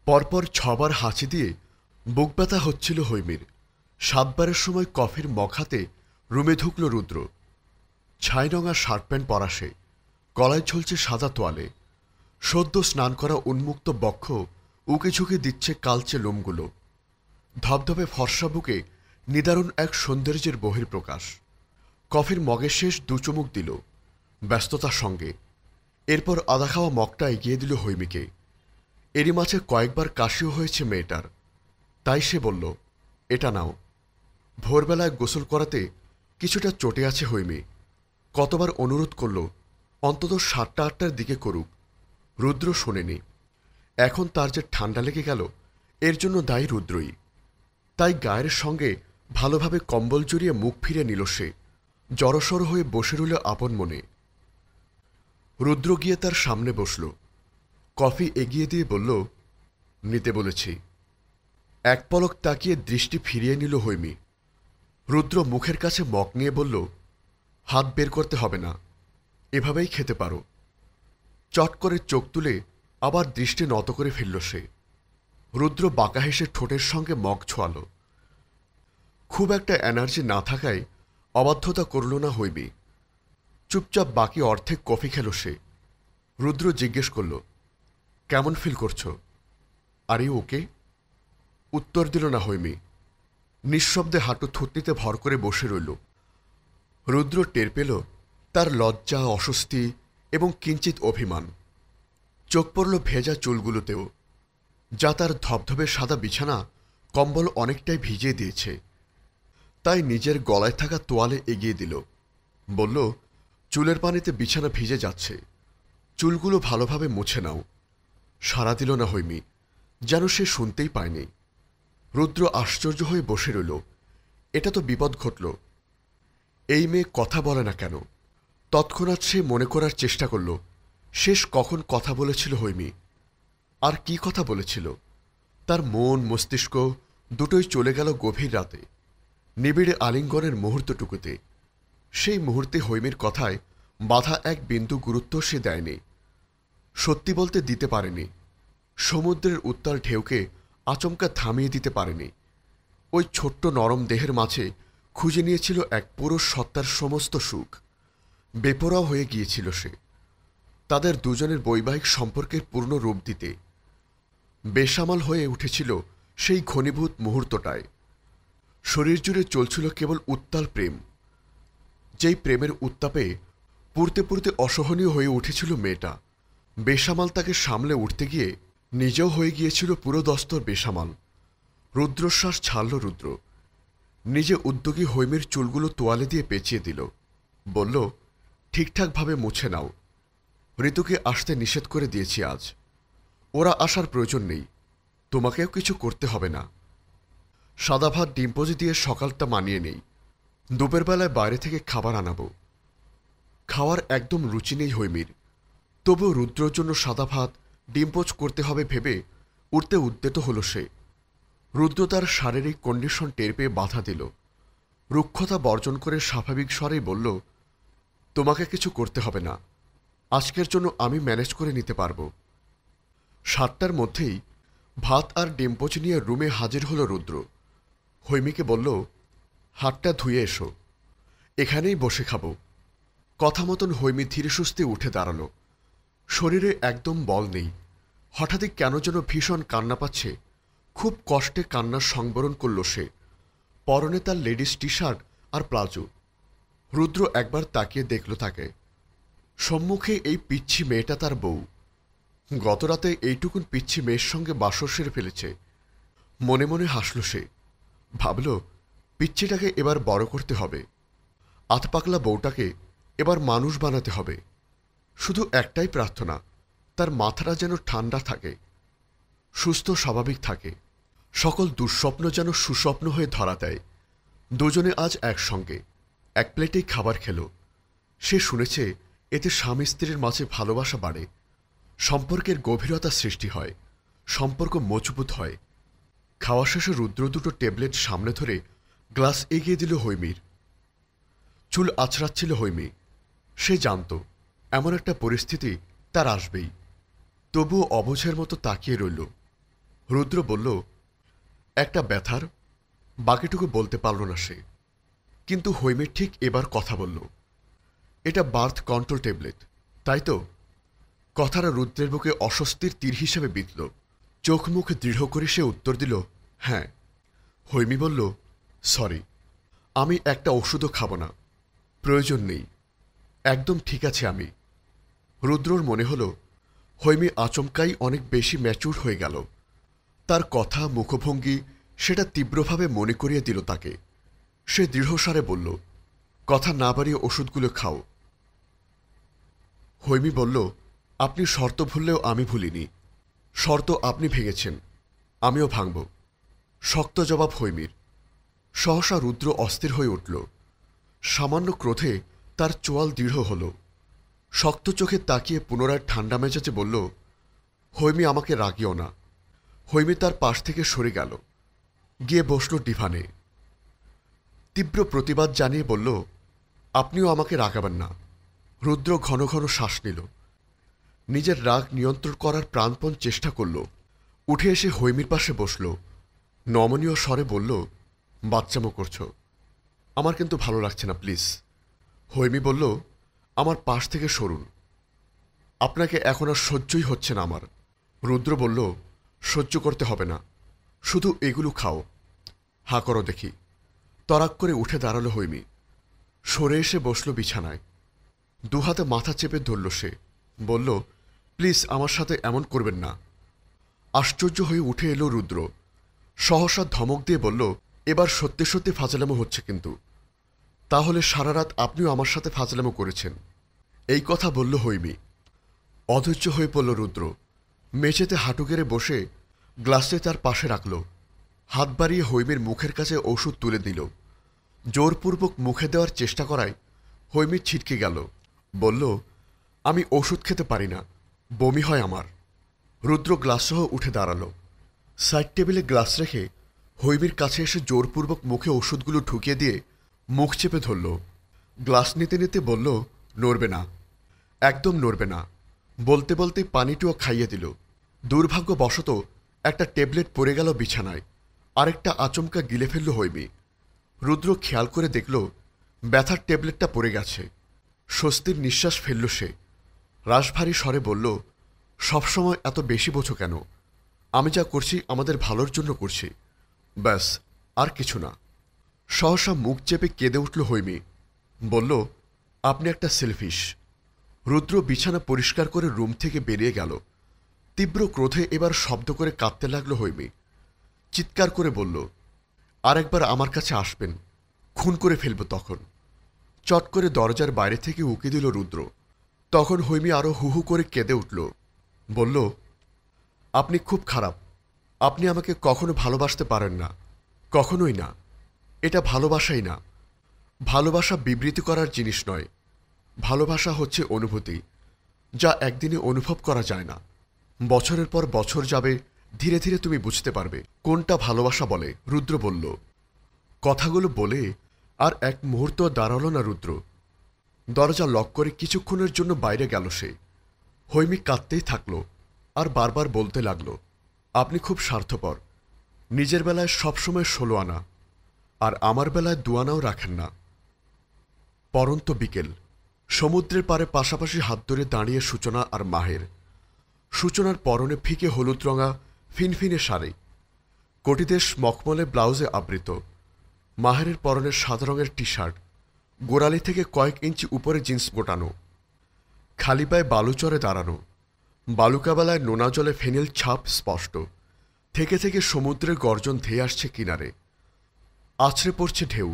পরপর ৬ বার হাঁচি দিয়ে বুক ব্যথা হচ্ছিল হৈমির। ৭ বারের সময় কফির মগ হাতে রুমে ঢুকল রুদ্র। ছাইরঙা শার্ট প্যান্ট পরা সে, গলায় ঝুলছে সাদা তোয়ালে। সদ্য স্নান করা উন্মুক্ত বক্ষ উকি ঝুঁকি দিচ্ছে কালচে লোমগুলো। ধবধবে ফর্সা বুকে নিদারুণ এক সৌন্দর্যের বহিঃপ্রকাশ। কফির মগে শেষ ২ চুমুক দিল ব্যস্ততার সঙ্গে। এরপর আধা খাওয়া মগটা এগিয়ে দিল হৈমিকে। এরই মাঝে কয়েকবার কাশিও হয়েছে মেয়েটার, তাই সে বলল, এটা নাও। ভোরবেলায় গোসল করাতে কিছুটা চটে আছে হৈমি। কতবার অনুরোধ করল অন্তত ৭টা-৮টার দিকে করুক, রুদ্র শোনেনি। এখন তার যে ঠান্ডা লেগে গেল, এর জন্য দায়ী রুদ্রই। তাই গায়ের সঙ্গে ভালোভাবে কম্বল জড়িয়ে মুখ ফিরে নিল সে। জড়সড় হয়ে বসে রইল আপন মনে। রুদ্র গিয়ে তার সামনে বসল। কফি এগিয়ে দিয়ে বলল, নিতে বলেছি। এক পলক তাকিয়ে দৃষ্টি ফিরিয়ে নিল হৈমি। রুদ্র মুখের কাছে মগ নিয়ে বলল, হাত বের করতে হবে না, এভাবেই খেতে পারো। চট করে চোখ তুলে আবার দৃষ্টি নত করে ফেলল সে। রুদ্র বাঁকা হেসে ঠোঁটের সঙ্গে মগ ছোঁয়াল। খুব একটা এনার্জি না থাকায় অবাধ্যতা করল না হৈমি। চুপচাপ বাকি অর্ধেক কফি খেল সে। রুদ্র জিজ্ঞেস করল, কেমন ফিল করছো? আরে ওকে? উত্তর দিল না হৈমি। নিঃশব্দে হাঁটু থুতনিতে ভর করে বসে রইল। রুদ্র টের পেল তার লজ্জা, অস্বস্তি এবং কিঞ্চিত অভিমান। চোখ পড়ল ভেজা চুলগুলোতেও, যা তার ধবধবে সাদা বিছানা কম্বল অনেকটাই ভিজিয়ে দিয়েছে। তাই নিজের গলায় থাকা তোয়ালে এগিয়ে দিল। বলল, চুলের পানিতে বিছানা ভিজে যাচ্ছে, চুলগুলো ভালোভাবে মুছে নাও। সাড়া দিল না হৈমি, যেন সে শুনতেই পায়নি। রুদ্র আশ্চর্য হয়ে বসে রইল। এটা তো বিপদ ঘটল। এই মেয়ে কথা বলে না কেন? তৎক্ষণাৎ সে মনে করার চেষ্টা করল শেষ কখন কথা বলেছিল হৈমি, আর কি কথা বলেছিল। তার মন মস্তিষ্ক দুটোই চলে গেল গভীর রাতে, নিবিড় আলিঙ্গনের মুহূর্তটুকুতে। সেই মুহূর্তে হৈমির কথায় বাধা এক বিন্দু গুরুত্ব সে দেয়নি। সত্যি বলতে দিতে পারেনি। সমুদ্রের উত্তাল ঢেউকে আচমকা থামিয়ে দিতে পারেনি। ওই ছোট্ট নরম দেহের মাঝে খুঁজে নিয়েছিল এক পুরো সত্তার সমস্ত সুখ। বেপরোয়া হয়ে গিয়েছিল সে তাদের দুজনের বৈবাহিক সম্পর্কের পূর্ণ রূপ দিতে। বেসামাল হয়ে উঠেছিল সেই ঘনীভূত মুহূর্তটায়। শরীর জুড়ে চলছিল কেবল উত্তাল প্রেম। যেই প্রেমের উত্তাপে পুড়তে পুড়তে অসহনীয় হয়ে উঠেছিল মেয়েটা। বেসামাল তাকে সামলে উঠতে গিয়ে নিজেও হয়ে গিয়েছিল পুরো দস্তর বেসামাল। রুদ্রশ্বাস ছাড়ল রুদ্র। নিজে উদ্যোগী হৈমির চুলগুলো তোয়ালে দিয়ে পেঁচিয়ে দিল। বলল, ঠিকঠাকভাবে মুছে নাও। ঋতুকে আসতে নিষেধ করে দিয়েছি আজ। ওরা আসার প্রয়োজন নেই, তোমাকেও কিছু করতে হবে না। সাদা ভাত ডিম্পোজি দিয়ে সকালটা মানিয়ে নেই। দুপুর বেলায় বাইরে থেকে খাবার আনাবো। খাওয়ার একদম রুচি নেই হৈমির, তবুও রুদ্রর জন্য সাদা ভাত ডিম্পোজ করতে হবে ভেবে উঠতে উদ্যত হল সে। রুদ্র তার শারীরিক কন্ডিশন টের পেয়ে বাধা দিল। রুক্ষতা বর্জন করে স্বাভাবিক স্বরেই বলল, তোমাকে কিছু করতে হবে না, আজকের জন্য আমি ম্যানেজ করে নিতে পারব। ৭টার মধ্যেই ভাত আর ডিম্পোজ নিয়ে রুমে হাজির হল রুদ্র। হৈমিকে বলল, হাতটা ধুয়ে এসো, এখানেই বসে খাবো। কথা মতন হৈমি ধীরে সুস্থে উঠে দাঁড়াল। শরীরে একদম বল নেই। হঠাৎই কেন যেন ভীষণ কান্না পাচ্ছে। খুব কষ্টে কান্নার সংবরণ করল সে। পরনে তার লেডিস টি শার্ট আর প্লাজো। রুদ্র একবার তাকিয়ে দেখল তাকে। সম্মুখে এই পিচ্ছি মেয়েটা তার বউ। গতরাতে এইটুকুন পিচ্ছি মেয়ের সঙ্গে বাসর সেরে ফেলেছে। মনে মনে হাসল সে। ভাবল, পিচ্ছিটাকে এবার বড় করতে হবে। আধপাকলা বউটাকে এবার মানুষ বানাতে হবে। শুধু একটাই প্রার্থনা, তার মাথাটা যেন ঠান্ডা থাকে, সুস্থ স্বাভাবিক থাকে। সকল দুঃস্বপ্ন যেন সুস্বপ্ন হয়ে ধরা দেয়। দুজনে আজ একসঙ্গে এক প্লেটেই খাবার খেল। সে শুনেছে এতে স্বামী স্ত্রীর মাঝে ভালোবাসা বাড়ে, সম্পর্কের গভীরতা সৃষ্টি হয়, সম্পর্ক মজবুত হয়। খাওয়া শেষে রুদ্র দুটো ট্যাবলেট সামনে ধরে গ্লাস এগিয়ে দিল হৈমির। চুল আছড়াচ্ছিল হৈমি। সে জানত এমন একটা পরিস্থিতি তার আসবেই, তবুও অবুঝের মতো তাকিয়ে রইল। রুদ্র বলল, একটা ব্যথার, বাকিটুকু বলতে পারল না সে। কিন্তু হৈমি ঠিক এবার কথা বলল, এটা বার্থ কন্ট্রোল ট্যাবলেট, তাই তো? কথাটা রুদ্রের বুকে অস্বস্তির তীর হিসেবে বিঁধল। চোখ মুখ দৃঢ় করে সে উত্তর দিল, হ্যাঁ। হৈমি বলল, সরি, আমি একটা ওষুধও খাব না, প্রয়োজন নেই, একদম ঠিক আছে আমি। রুদ্রর মনে হল হৈমি আচমকাই অনেক বেশি ম্যাচুর হয়ে গেল। তার কথা, মুখভঙ্গি সেটা তীব্রভাবে মনে করিয়ে দিল তাকে। সে দৃঢ়স্বরে বলল, কথা না বাড়িয়ে ওষুধগুলো খাও। হৈমি বলল, আপনি শর্ত ভুললেও আমি ভুলিনি। শর্ত আপনি ভেঙেছেন, আমিও ভাঙব। শক্ত জবাব হৈমির। সহসা রুদ্র অস্থির হয়ে উঠল। সামান্য ক্রোধে তার চোয়াল দৃঢ় হল। শক্ত চোখে তাকিয়ে পুনরায় ঠান্ডা মেজাজে বলল, হৈমি, আমাকে রাগিও না। হৈমি তার পাশ থেকে সরে গেল, গিয়ে বসল ডিভানে। তীব্র প্রতিবাদ জানিয়ে বলল, আপনিও আমাকে রাগাবেন না। রুদ্র ঘন ঘন শ্বাস নিল। নিজের রাগ নিয়ন্ত্রণ করার প্রাণপণ চেষ্টা করল। উঠে এসে হৈমির পাশে বসল। নমনীয় স্বরে বলল, বাচ্চামো করছো, আমার কিন্তু ভালো লাগছে না, প্লিজ। হৈমি বলল, আমার পাশ থেকে সরুন, আপনাকে এখন আর সহ্যই হচ্ছে না আমার। রুদ্র বলল, সহ্য করতে হবে না, শুধু এগুলো খাও। হা করো দেখি। তরাক করে উঠে দাঁড়ালো হৈমি। সরে এসে বসল বিছানায়। দুহাতে মাথা চেপে ধরল সে। বলল, প্লিজ আমার সাথে এমন করবেন না। আশ্চর্য হয়ে উঠে এলো রুদ্র। সহসা ধমক দিয়ে বলল, এবার সত্যি সত্যি ফাজলামো হচ্ছে কিন্তু। তাহলে সারা রাত আপনিও আমার সাথে ফাজলামো করেছেন। এই কথা বলল হৈমি। অধৈর্য হয়ে পড়ল রুদ্র। মেঝেতে হাঁটু গেড়ে বসে গ্লাসে তার পাশে রাখল। হাত বাড়িয়ে হৈমির মুখের কাছে ওষুধ তুলে দিল। জোরপূর্বক মুখে দেওয়ার চেষ্টা করায় হৈমি ছিটকে গেল। বলল, আমি ওষুধ খেতে পারি না, বমি হয় আমার। রুদ্র গ্লাসসহ উঠে দাঁড়াল। সাইড টেবিলে গ্লাস রেখে হৈমির কাছে এসে জোরপূর্বক মুখে ওষুধগুলো ঢুকিয়ে দিয়ে মুখ চেপে ধরল। গ্লাস নিতে নিতে বলল, নড়বে না, একদম নড়বে না। বলতে বলতে পানিটিও খাইয়ে দিল। দুর্ভাগ্যবশত একটা ট্যাবলেট পড়ে গেল বিছানায়। আরেকটা আচমকা গিলে ফেলল হৈমি। রুদ্র খেয়াল করে দেখল ব্যথার ট্যাবলেটটা পড়ে গেছে। স্বস্তির নিঃশ্বাস ফেলল সে। রাশভারী স্বরে বলল, সবসময় এত বেশি বোঝো কেন? আমি যা করছি আমাদের ভালোর জন্য করছি, ব্যাস, আর কিছু না। সহসা মুখ চেপে কেঁদে উঠল হৈমি। বলল, আপনি একটা সেলফিশ। রুদ্র বিছানা পরিষ্কার করে রুম থেকে বেরিয়ে গেল। তীব্র ক্রোধে এবার শব্দ করে কাঁদতে লাগলো হৈমি। চিৎকার করে বলল, আরেকবার আমার কাছে আসবেন, খুন করে ফেলব তখন। চট করে দরজার বাইরে থেকে উকি দিল রুদ্র। তখন হৈমি আরো হু হু করে কেঁদে উঠল। বলল, আপনি খুব খারাপ, আপনি আমাকে কখনো ভালোবাসতে পারেন না, কখনোই না। এটা ভালোবাসাই না। ভালোবাসা বিবৃতি করার জিনিস নয়। ভালোবাসা হচ্ছে অনুভূতি, যা একদিনে অনুভব করা যায় না। বছরের পর বছর যাবে, ধীরে ধীরে তুমি বুঝতে পারবে কোনটা ভালোবাসা বলে। রুদ্র বলল। কথাগুলো বলে আর এক মুহূর্ত দাঁড়ালো না রুদ্র। দরজা লক করে কিছুক্ষণের জন্য বাইরে গেল সে। হৈমি কাঁদতেই থাকলো আর বারবার বলতে লাগলো, আপনি খুব স্বার্থপর। নিজের বেলায় সবসময় 16 আনা, আর আমার বেলায় 2 আনাও রাখেন না। পরন্ত বিকেল। সমুদ্রের পারে পাশাপাশি হাত ধরে দাঁড়িয়ে সূচনা আর মাহের। সূচনার পরনে ফিকে হলুদ রঙা ফিনফিনে শাড়ি, কটিদেশ মখমলে ব্লাউজে আবৃত। মাহেরের পরনে সাদা রঙের টি শার্ট, গোড়ালি থেকে কয়েক ইঞ্চি উপরে জিন্স গোটানো। খালি পায়ে বালুচরে দাঁড়ানো। বালুকাবেলায় নোনা জলে ফেনিল ছাপ স্পষ্ট। থেকে থেকে সমুদ্রের গর্জন ধেয়ে আসছে কিনারে। আছড়ে পড়ছে ঢেউ।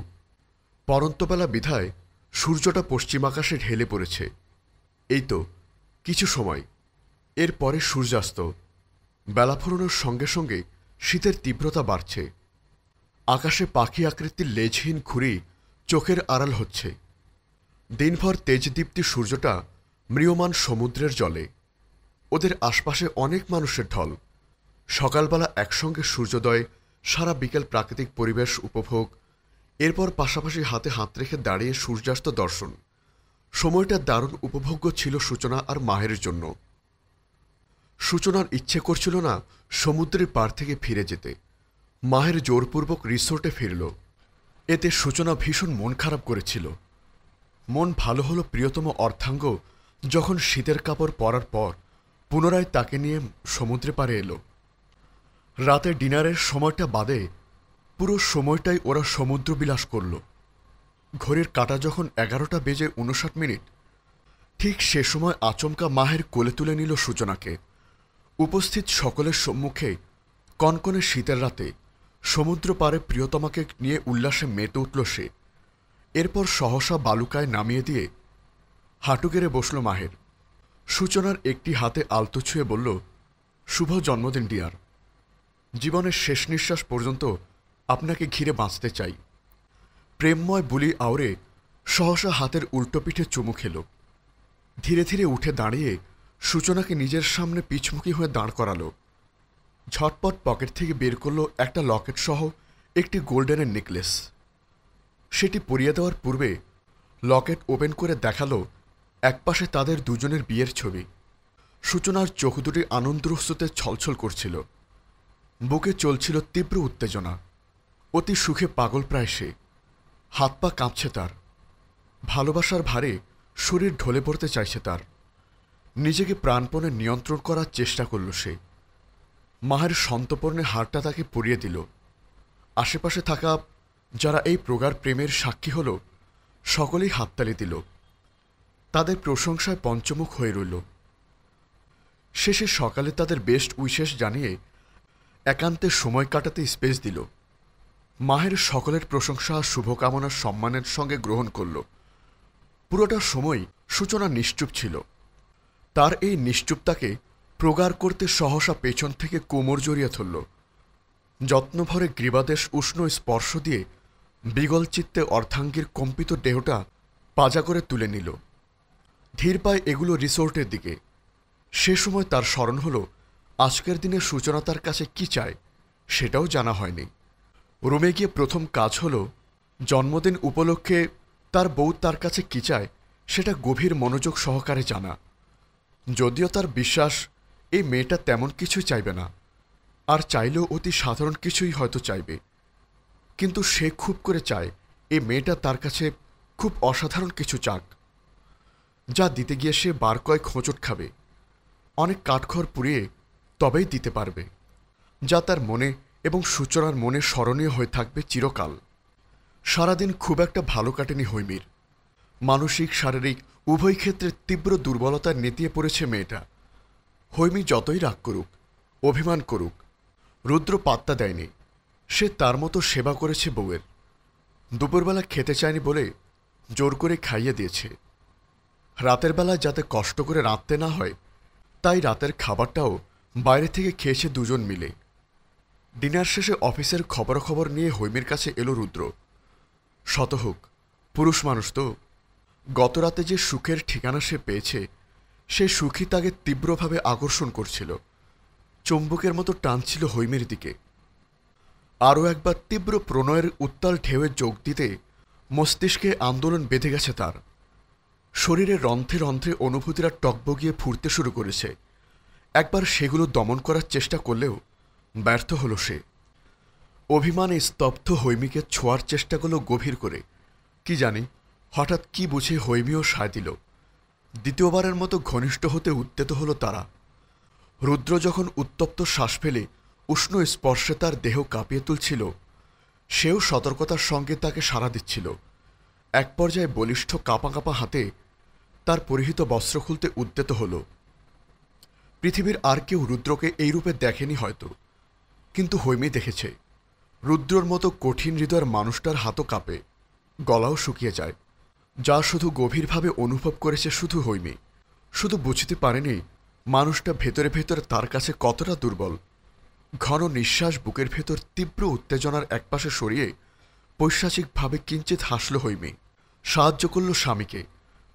পরন্তবেলা বিধায় সূর্যটা পশ্চিম আকাশে ঢেলে পড়েছে। এই তো কিছু সময়, এর পরে সূর্যাস্ত। বেলা ফোরানোর সঙ্গে সঙ্গে শীতের তীব্রতা বাড়ছে। আকাশে পাখি আকৃতির লেজহীন ঘুড়ি চোখের আড়াল হচ্ছে। দিনভর তেজদীপ্তি সূর্যটা ম্রিয়মান সমুদ্রের জলে। ওদের আশপাশে অনেক মানুষের ঢল। সকালবেলা একসঙ্গে সূর্যোদয়, সারা বিকেল প্রাকৃতিক পরিবেশ উপভোগ, এরপর পাশাপাশি হাতে হাত রেখে দাঁড়িয়ে সূর্যাস্ত দর্শন। সময়টা দারুণ উপভোগ্য ছিল সূচনা আর মাহের জন্য। সূচনার ইচ্ছে করছিল না সমুদ্রের পার থেকে ফিরে যেতে। মাহের জোরপূর্বক রিসোর্টে ফিরল। এতে সূচনা ভীষণ মন খারাপ করেছিল। মন ভালো হলো প্রিয়তম অর্থাঙ্গ যখন শীতের কাপড় পরার পর পুনরায় তাকে নিয়ে সমুদ্রে পাড়ে এলো। রাতে ডিনারের সময়টা বাদে পুরো সময়টাই ওরা সমুদ্র বিলাস করল। ঘড়ির কাঁটা যখন 11:59, ঠিক সে সময় আচমকা মাহের কোলে তুলে নিল সূচনাকে। উপস্থিত সকলের সম্মুখে কনকনে শীতের রাতে সমুদ্র পাড়ে প্রিয়তমাকে নিয়ে উল্লাসে মেতে উঠল সে। এরপর সহসা বালুকায় নামিয়ে দিয়ে হাঁটু গেড়ে বসল মাহের। সূচনার একটি হাতে আলতো ছুঁয়ে বলল, শুভ জন্মদিন ডিয়ার। জীবনের শেষ নিঃশ্বাস পর্যন্ত আপনাকে ঘিরে বাঁচতে চাই। প্রেমময় বুলি আওড়ে সহসা হাতের উল্টো পিঠে চুমু খেল। ধীরে ধীরে উঠে দাঁড়িয়ে সূচনাকে নিজের সামনে পিছমুখী হয়ে দাঁড় করালো। ঝটপট পকেট থেকে বের করল একটা লকেট সহ একটি গোল্ডেনের নেকলেস। সেটি পরিয়ে দেওয়ার পূর্বে লকেট ওপেন করে দেখালো একপাশে তাদের দুজনের বিয়ের ছবি। সূচনার চোখ দুটি আনন্দাশ্রুতে ছলছল করছিল। বুকে চলছিল তীব্র উত্তেজনা। অতি সুখে পাগল প্রায় সে। হাত পা কাঁপছে তার। ভালোবাসার ভারে শরীর ঢলে পড়তে চাইছে তার। নিজেকে প্রাণপণে নিয়ন্ত্রণ করার চেষ্টা করল সে। মাহের সন্তপর্ণে হারটা তাকে পরিয়ে দিল। আশেপাশে থাকা যারা এই প্রগাঢ় প্রেমের সাক্ষী হল সকলেই হাততালি দিল। তাদের প্রশংসায় পঞ্চমুখ হয়ে রইল। শেষে সকালে তাদের বেস্ট উইশেস জানিয়ে একান্তে সময় কাটাতে স্পেস দিল। মাহের সকলের প্রশংসা শুভকামনার সম্মানের সঙ্গে গ্রহণ করল। পুরোটা সময় সূচনা নিশ্চুপ ছিল। তার এই নিশ্চুপতাকে প্রগাঢ় করতে সহসা পেছন থেকে কোমর জড়িয়ে ধরল। যত্নভরে গ্রীবাদেশ উষ্ণ স্পর্শ দিয়ে বিগল চিত্তে অর্ধাঙ্গীর কম্পিত দেহটা পাজা করে তুলে নিল। ধীর পায়ে এগুলো রিসোর্টের দিকে। সে সময় তার স্মরণ হল আজকের দিনে সূচনা তার কাছে কি চায় সেটাও জানা হয়নি। রুমে গিয়ে প্রথম কাজ হল জন্মদিন উপলক্ষে তার বউ তার কাছে কি চায় সেটা গভীর মনোযোগ সহকারে জানা। যদিও তার বিশ্বাস এই মেয়েটা তেমন কিছুই চাইবে না, আর চাইলেও অতি সাধারণ কিছুই হয়তো চাইবে, কিন্তু সে খুব করে চায় এই মেয়েটা তার কাছে খুব অসাধারণ কিছু চাক, যা দিতে গিয়ে সে বার কয়েক হোঁচট খাবে, অনেক কাঠখড় পুড়িয়ে তবেই দিতে পারবে, যা তার মনে এবং সূচনার মনে স্মরণীয় হয়ে থাকবে চিরকাল। সারাদিন খুব একটা ভালো কাটেনি হৈমীর। মানসিক শারীরিক উভয় ক্ষেত্রে তীব্র দুর্বলতায় নেতিয়ে পড়েছে মেয়েটা। হৈমী যতই রাগ করুক, অভিমান করুক, রুদ্র পাত্তা দেয়নি। সে তার মতো সেবা করেছে বউয়ের। দুপুরবেলা খেতে চায়নি বলে জোর করে খাইয়ে দিয়েছে। রাতের বেলায় যাতে কষ্ট করে রাঁধতে না হয় তাই রাতের খাবারটাও বাইরে থেকে খেয়েছে দুজন মিলে। ডিনার শেষে অফিসের খবরাখবর নিয়ে হৈমীর কাছে এলো রুদ্র। শত হোক, পুরুষ মানুষ তো। গতরাতে যে সুখের ঠিকানা সে পেয়েছে সে সুখই তাকে তীব্রভাবে আকর্ষণ করছিল, চুম্বকের মতো টানছিল হৈমীর দিকে। আরও একবার তীব্র প্রণয়ের উত্তাল ঢেউয়ে যোগ দিতে মস্তিষ্কে আন্দোলন বেঁধে গেছে তার। শরীরের রন্ধ্রে রন্ধ্রে অনুভূতিরা টকবগিয়ে ফুটতে শুরু করেছে। একবার সেগুলো দমন করার চেষ্টা করলেও ব্যর্থ হল সে। অভিমানে স্তব্ধ হৈমীকে ছোঁয়ার চেষ্টা করল গভীর করে। কি জানি হঠাৎ কি বুঝে হৈমীও সায় দিল। দ্বিতীয়বারের মতো ঘনিষ্ঠ হতে উদ্যত হল তারা। রুদ্র যখন উত্তপ্ত শ্বাস ফেলে উষ্ণ স্পর্শে তার দেহ কাঁপিয়ে তুলছিল, সেও সতর্কতার সঙ্গে তাকে সাড়া দিচ্ছিল। এক পর্যায়ে বলিষ্ঠ কাঁপা কাঁপা হাতে তার পরিহিত বস্ত্র খুলতে উদ্যত হল। পৃথিবীর আর কেউ রুদ্রকে এই রূপে দেখেনি হয়তো, কিন্তু হৈমী দেখেছে। রুদ্রর মতো কঠিন হৃদয়ের মানুষটার হাতও কাঁপে, গলাও শুকিয়ে যায়, যা শুধু গভীরভাবে অনুভব করেছে শুধু হৈমী। শুধু বুঝতে পারেনি মানুষটা ভেতরে ভেতরে তার কাছে কতটা দুর্বল। ঘন নিঃশ্বাস বুকের ভেতর তীব্র উত্তেজনার একপাশে সরিয়ে পৈশাচিকভাবে কিঞ্চিত হাসল হৈমী। সাহায্য করল স্বামীকে।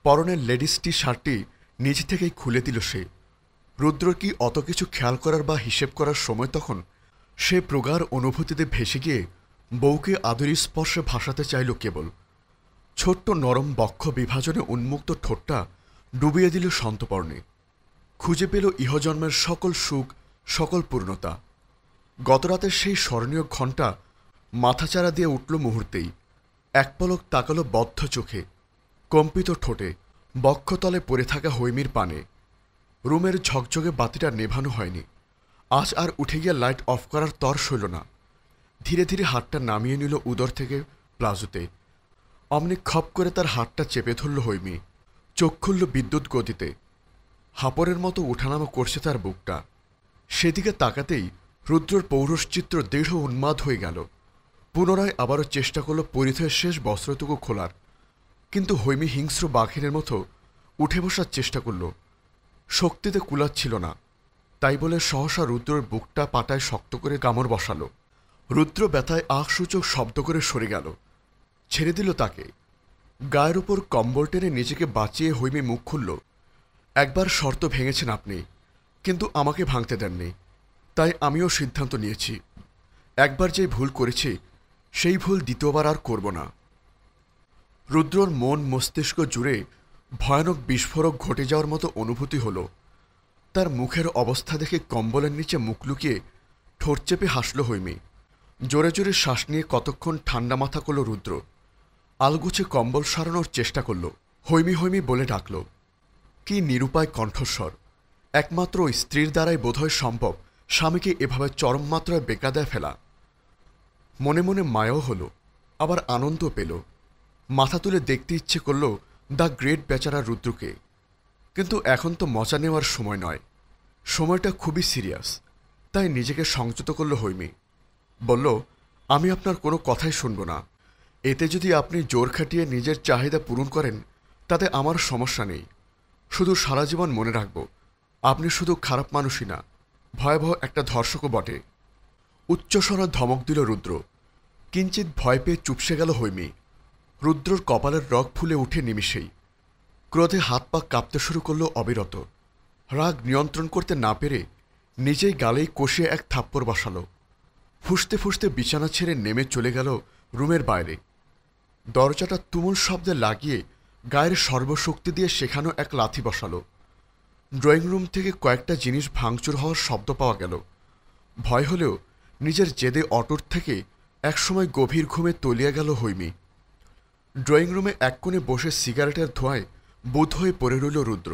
পরনের লেডিস টি শার্টটি নিজ থেকেই খুলে দিল সে। রুদ্র কি অত কিছু খেয়াল করার বা হিসেব করার সময় তখন? সে প্রগাঢ় অনুভূতিতে ভেসে গিয়ে বউকে আদরি স্পর্শে ভাসাতে চাইল কেবল। ছোট্ট নরম বক্ষ বিভাজনে উন্মুক্ত ঠোঁটটা ডুবিয়ে দিল সন্তপর্ণে। খুঁজে পেল ইহজন্মের সকল সুখ, সকল পূর্ণতা। গতরাতের সেই স্মরণীয় ঘণ্টা মাথাচাড়া দিয়ে উঠল মুহূর্তেই। এক পলক তাকালো বদ্ধ চোখে, কম্পিত ঠোঁটে, বক্ষতলে পড়ে থাকা হৈমির পানে। রুমের ঝকঝকে বাতিটা নেভানো হয়নি। আজ আর উঠে গিয়ে লাইট অফ করার তর সইল না। ধীরে ধীরে হাতটা নামিয়ে নিল উদর থেকে প্লাজোতে। অমনি খপ করে তার হাতটা চেপে ধরল হৈমি। চোখ খুলল বিদ্যুৎ গতিতে। হাপরের মতো উঠানামা করছে তার বুকটা। সেদিকে তাকাতেই রুদ্রর পৌরুষচিত্র দৃঢ় উন্মাদ হয়ে গেল। পুনরায় আবারও চেষ্টা করল পরিধেয়ের শেষ বস্ত্রটুকু খোলার, কিন্তু হৈমি হিংস্র বাঘিনের মতো উঠে বসার চেষ্টা করল। শক্তিতে কুলাচ্ছিল না, তাই বলে সহসা রুদ্রর বুকটা পাটায় শক্ত করে কামড় বসালো। রুদ্র ব্যথায় আঁখসূচক শব্দ করে সরে গেল, ছেড়ে দিল তাকে। গায়ের উপর কম্বল টেনে নিজেকে বাঁচিয়ে হৈমি মুখ খুলল। একবার শর্ত ভেঙেছেন আপনি, কিন্তু আমাকে ভাঙতে দেননি, তাই আমিও সিদ্ধান্ত নিয়েছি, একবার যেই ভুল করেছি সেই ভুল দ্বিতীয়বার আর করব না। রুদ্রর মন মস্তিষ্ক জুড়ে ভয়ানক বিস্ফোরক ঘটে যাওয়ার মতো অনুভূতি হল। তার মুখের অবস্থা দেখে কম্বলের নিচে মুখ লুকিয়ে ঠোঁট চেপে হাসল হৈমি। জোরে জোরে শ্বাস নিয়ে কতক্ষণ ঠান্ডা মাথা করল রুদ্র। আলগুছে কম্বল সরানোর চেষ্টা করল। হৈমি হৈমি বলে ডাকল। কি নিরুপায় কণ্ঠস্বর! একমাত্র স্ত্রীর দ্বারাই বোধহয় সম্ভব স্বামীকে এভাবে চরম মাত্রায় বেকায়দায় ফেলা। মনে মনে মায়াও হল, আবার আনন্দ পেল। মাথা তুলে দেখতে ইচ্ছে করল দ্য গ্রেট বেচারা রুদ্রকে। কিন্তু এখন তো মজা নেওয়ার সময় নয়, সময়টা খুবই সিরিয়াস। তাই নিজেকে সংযত করল হৈমি। বলল, আমি আপনার কোনো কথাই শুনব না। এতে যদি আপনি জোর খাটিয়ে নিজের চাহিদা পূরণ করেন তাতে আমার সমস্যা নেই। শুধু সারা জীবন মনে রাখব, আপনি শুধু খারাপ মানুষই না, ভয়াবহ একটা ধর্ষকও বটে। উচ্চস্বরে ধমক দিল রুদ্র। কিঞ্চিত ভয় পেয়ে চুপসে গেল হৈমি। রুদ্রর কপালের রগ ফুলে উঠে নিমিষেই। ক্রোধে হাত পা কাঁপতে শুরু করল অবিরত। রাগ নিয়ন্ত্রণ করতে না পেরে নিজেই গালেই কষিয়ে এক থাপ্পড় বসাল। ফুঁসতে ফুঁসতে বিছানা ছেড়ে নেমে চলে গেল রুমের বাইরে। দরজাটা তুমুল শব্দে লাগিয়ে গায়ের সর্বশক্তি দিয়ে সেখানেও এক লাথি বসাল। ড্রয়িং রুম থেকে কয়েকটা জিনিস ভাঙচুর হওয়ার শব্দ পাওয়া গেল। ভয় হলেও নিজের জেদে অটুট থেকে একসময় গভীর ঘুমে তলিয়ে গেল হৈমি। ড্রয়িং রুমে এক কোণে বসে সিগারেটের ধোঁয়ায় বোধ হয়ে পড়ে রইল রুদ্র।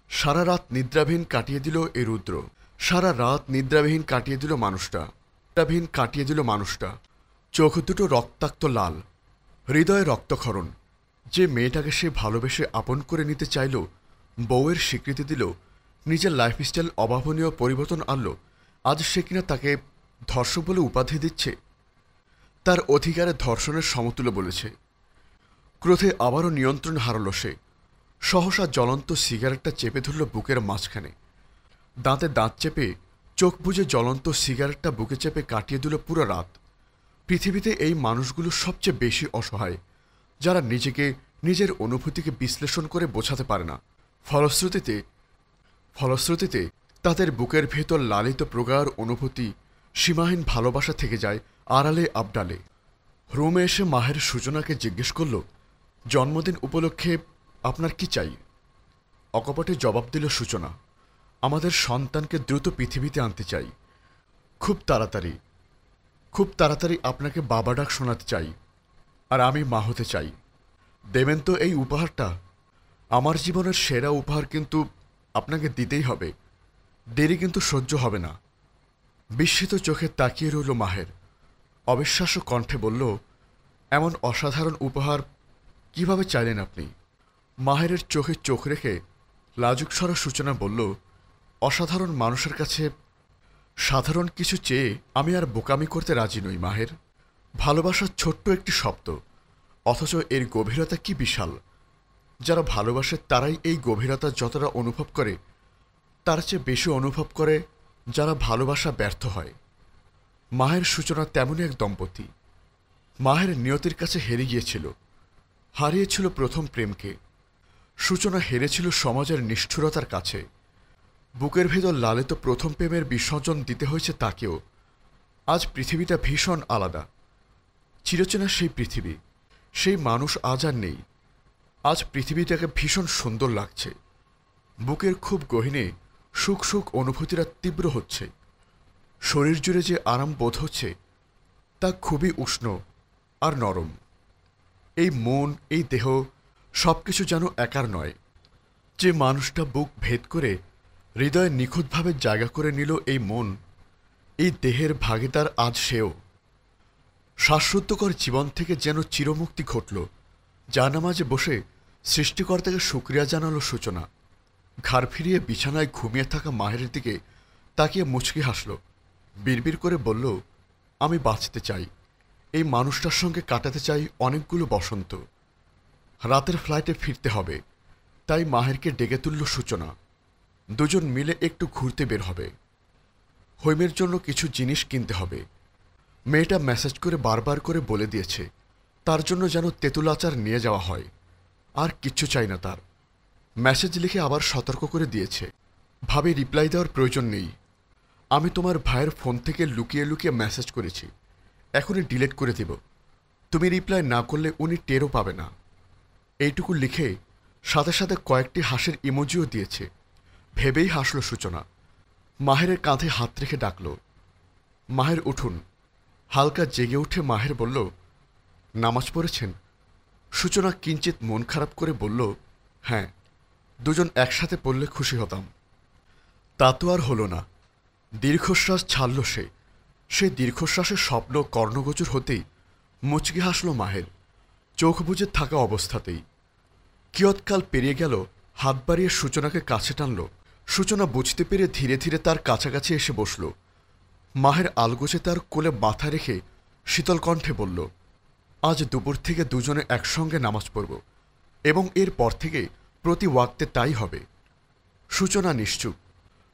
সারা রাত নিদ্রাবিহীন কাটিয়ে দিল এ রুদ্র। সারা রাত নিদ্রাবিহীন কাটিয়ে দিল মানুষটা। নিদ্রাবিহীন কাটিয়ে দিল মানুষটা। চোখ দুটো রক্তাক্ত লাল, হৃদয়ে রক্তক্ষরণ। যে মেয়েটাকে সে ভালোবেসে আপন করে নিতে চাইল, বউয়ের স্বীকৃতি দিল, নিজের লাইফস্টাইল অভাবনীয় পরিবর্তন আনল, আজ সে কিনা তাকে ধর্ষক বলে উপাধি দিচ্ছে। তার অধিকারে ধর্ষণের সমতুল্য বলেছে। ক্রোধে আবারও নিয়ন্ত্রণ হারাল সে। সহসা জ্বলন্ত সিগারেটটা চেপে ধরল বুকের মাঝখানে। দাঁতে দাঁত চেপে চোখ বুজে জ্বলন্ত সিগারেটটা বুকে চেপে কাটিয়ে দিল পুরো রাত। পৃথিবীতে এই মানুষগুলো সবচেয়ে বেশি অসহায়, যারা নিজেকে, নিজের অনুভূতিকে বিশ্লেষণ করে বোঝাতে পারে না। ফলশ্রুতিতে তাদের বুকের ভেতর লালিত প্রগাঢ় অনুভূতি, সীমাহীন ভালোবাসা থেকে যায় আড়ালে আবডালে। রুমে এসে মাহের সূচনাকে জিজ্ঞেস করল, জন্মদিন উপলক্ষে আপনার কি চাই? অকপটে জবাব দিল সূচনা, আমাদের সন্তানকে দ্রুত পৃথিবীতে আনতে চাই। খুব তাড়াতাড়ি আপনাকে বাবা ডাক শোনাতে চাই, আর আমি মা হতে চাই। দেবেন তো এই উপহারটা? আমার জীবনের সেরা উপহার, কিন্তু আপনাকে দিতেই হবে। দেরি কিন্তু সহ্য হবে না। বিস্মিত চোখে তাকিয়ে রইল মাহের। অবিশ্বাস্য কণ্ঠে বলল, এমন অসাধারণ উপহার কিভাবে চাইলেন আপনি? মাহেরের চোখে চোখ রেখে লাজুক স্বরে সূচনা বলল, অসাধারণ মানুষের কাছে সাধারণ কিছু চেয়ে আমি আর বোকামি করতে রাজি নই মাহের। ভালোবাসার ছোট্ট একটি শব্দ, অথচ এর গভীরতা কি বিশাল। যারা ভালোবাসে তারাই এই গভীরতা যতটা অনুভব করে, তার চেয়ে বেশি অনুভব করে যারা ভালোবাসা ব্যর্থ হয়। মাহের সূচনা তেমনই এক দম্পতি। মাহের নিয়তির কাছে হেরে গিয়েছিল, হারিয়েছিল প্রথম প্রেমকে। সূচনা হেরেছিল সমাজের নিষ্ঠুরতার কাছে। বুকের ভেতর লালিত প্রথম প্রেমের বিসর্জন দিতে হয়েছে তাকেও। আজ পৃথিবীটা ভীষণ আলাদা। চিরচেনা সেই পৃথিবী, সেই মানুষ আজ আর নেই। আজ পৃথিবীটাকে ভীষণ সুন্দর লাগছে। বুকের খুব গহীনে সুখ সুখ অনুভূতিরা তীব্র হচ্ছে। শরীর জুড়ে যে আরাম বোধ হচ্ছে তা খুবই উষ্ণ আর নরম। এই মন, এই দেহ সবকিছু যেন একার নয়। যে মানুষটা বুক ভেদ করে হৃদয়ে নিখুঁতভাবে জায়গা করে নিল এই মন, এই দেহের ভাগীদার আজ সেও। শ্বাসরুদ্ধকর জীবন থেকে যেন চিরমুক্তি ঘটল। জানামাজে বসে সৃষ্টিকর্তাকে শুকরিয়া জানালো সূচনা। ঘাড় ফিরিয়ে বিছানায় ঘুমিয়ে থাকা মাহেরের দিকে তাকিয়ে মুচকি হাসল। বিড়বিড় করে বলল, আমি বাঁচতে চাই, এই মানুষটার সঙ্গে কাটাতে চাই অনেকগুলো বসন্ত। রাতের ফ্লাইটে ফিরতে হবে, তাই মাহেরকে ডেকে তুলল সূচনা। দুজন মিলে একটু ঘুরতে বের হবে। হৈমের জন্য কিছু জিনিস কিনতে হবে। মেয়েটা মেসেজ করে বারবার করে বলে দিয়েছে তার জন্য যেন তেঁতুল আচার নিয়ে যাওয়া হয়। আর কিচ্ছু চাই না তার। মেসেজ লিখে আবার সতর্ক করে দিয়েছে, ভাবে রিপ্লাই দেওয়ার প্রয়োজন নেই। আমি তোমার ভাইয়ের ফোন থেকে লুকিয়ে লুকিয়ে মেসেজ করেছি, এখনই ডিলিট করে দেব। তুমি রিপ্লাই না করলে উনি টেরও পাবে না। এইটুকু লিখে সাথে সাথে কয়েকটি হাসির ইমোজিও দিয়েছে। ভেবেই হাসল সূচনা। মাহেরের কাঁধে হাত রেখে ডাকল, মাহের উঠুন। হালকা জেগে উঠে মাহের বলল, নামাজ পড়েছেন? সূচনা কিঞ্চিত মন খারাপ করে বলল, হ্যাঁ, দুজন একসাথে পড়লে খুশি হতাম। তা তো আর হল না। দীর্ঘশ্বাস ছাড়ল সে। সে দীর্ঘশ্বাসের স্বপ্ন কর্ণগোচর হতেই মুচকি হাসল মাহের, চোখ বুজে থাকা অবস্থাতেই। কিয়ৎকাল পেরিয়ে গেল, হাত বাড়িয়ে সূচনাকে কাছে টানল। সূচনা বুঝতে পেরে ধীরে ধীরে তার কাছাকাছি এসে বসল। মাহের আলগোছে তার কোলে মাথা রেখে শীতল কণ্ঠে বলল, আজ দুপুর থেকে দুজনে একসঙ্গে নামাজ পড়ব এবং এর পর থেকে প্রতি ওয়াক্তে তাই হবে। সূচনা নিশ্চুপ।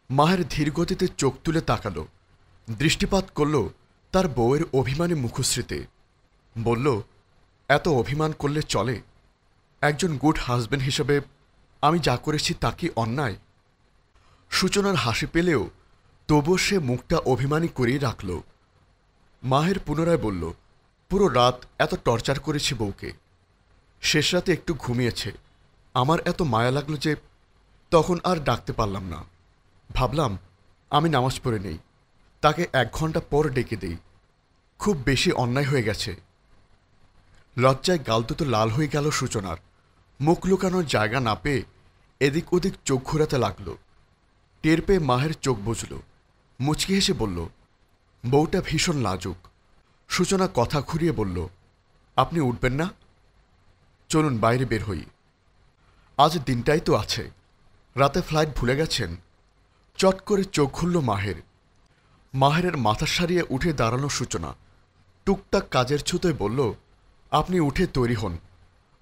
মাহের ধীরগতিতে চোখ তুলে তাকালো, দৃষ্টিপাত করল তার বউয়ের অভিমানী মুখশ্রীতে। বলল, এত অভিমান করলে চলে? একজন গুড হাজব্যান্ড হিসেবে আমি যা করেছি তা কি অন্যায়? সূচনার হাসি পেলেও তবুও সে মুখটা অভিমানী করেই রাখল। মাহের পুনরায় বলল, পুরো রাত এত টর্চার করেছি বউকে, শেষ রাতে একটু ঘুমিয়েছে। আমার এত মায়া লাগলো যে তখন আর ডাকতে পারলাম না। ভাবলাম আমি নামাজ পড়ে নেই, তাকে 1 ঘন্টা পর ডেকে দেই। খুব বেশি অন্যায় হয়ে গেছে। লজ্জায় গালদুতো লাল হয়ে গেল সূচনার। মুখ লুকানোর জায়গা না পেয়ে এদিক ওদিক চোখ ঘোরাতে লাগল। টের পেয়ে মাহের চোখ বুঝল, মুচকি হেসে বলল, বউটা ভীষণ লাজুক। সূচনা কথা ঘুরিয়ে বলল, আপনি উঠবেন না? চলুন বাইরে বের হই, আজ দিনটাই তো আছে। রাতে ফ্লাইট ভুলে গেছেন? চট করে চোখ খুলল মাহের। মাহেরের মাথা সারিয়ে উঠে দাঁড়ানো সূচনা টুকটাক কাজের ছুতোয় বলল, আপনি উঠে তৈরি হন,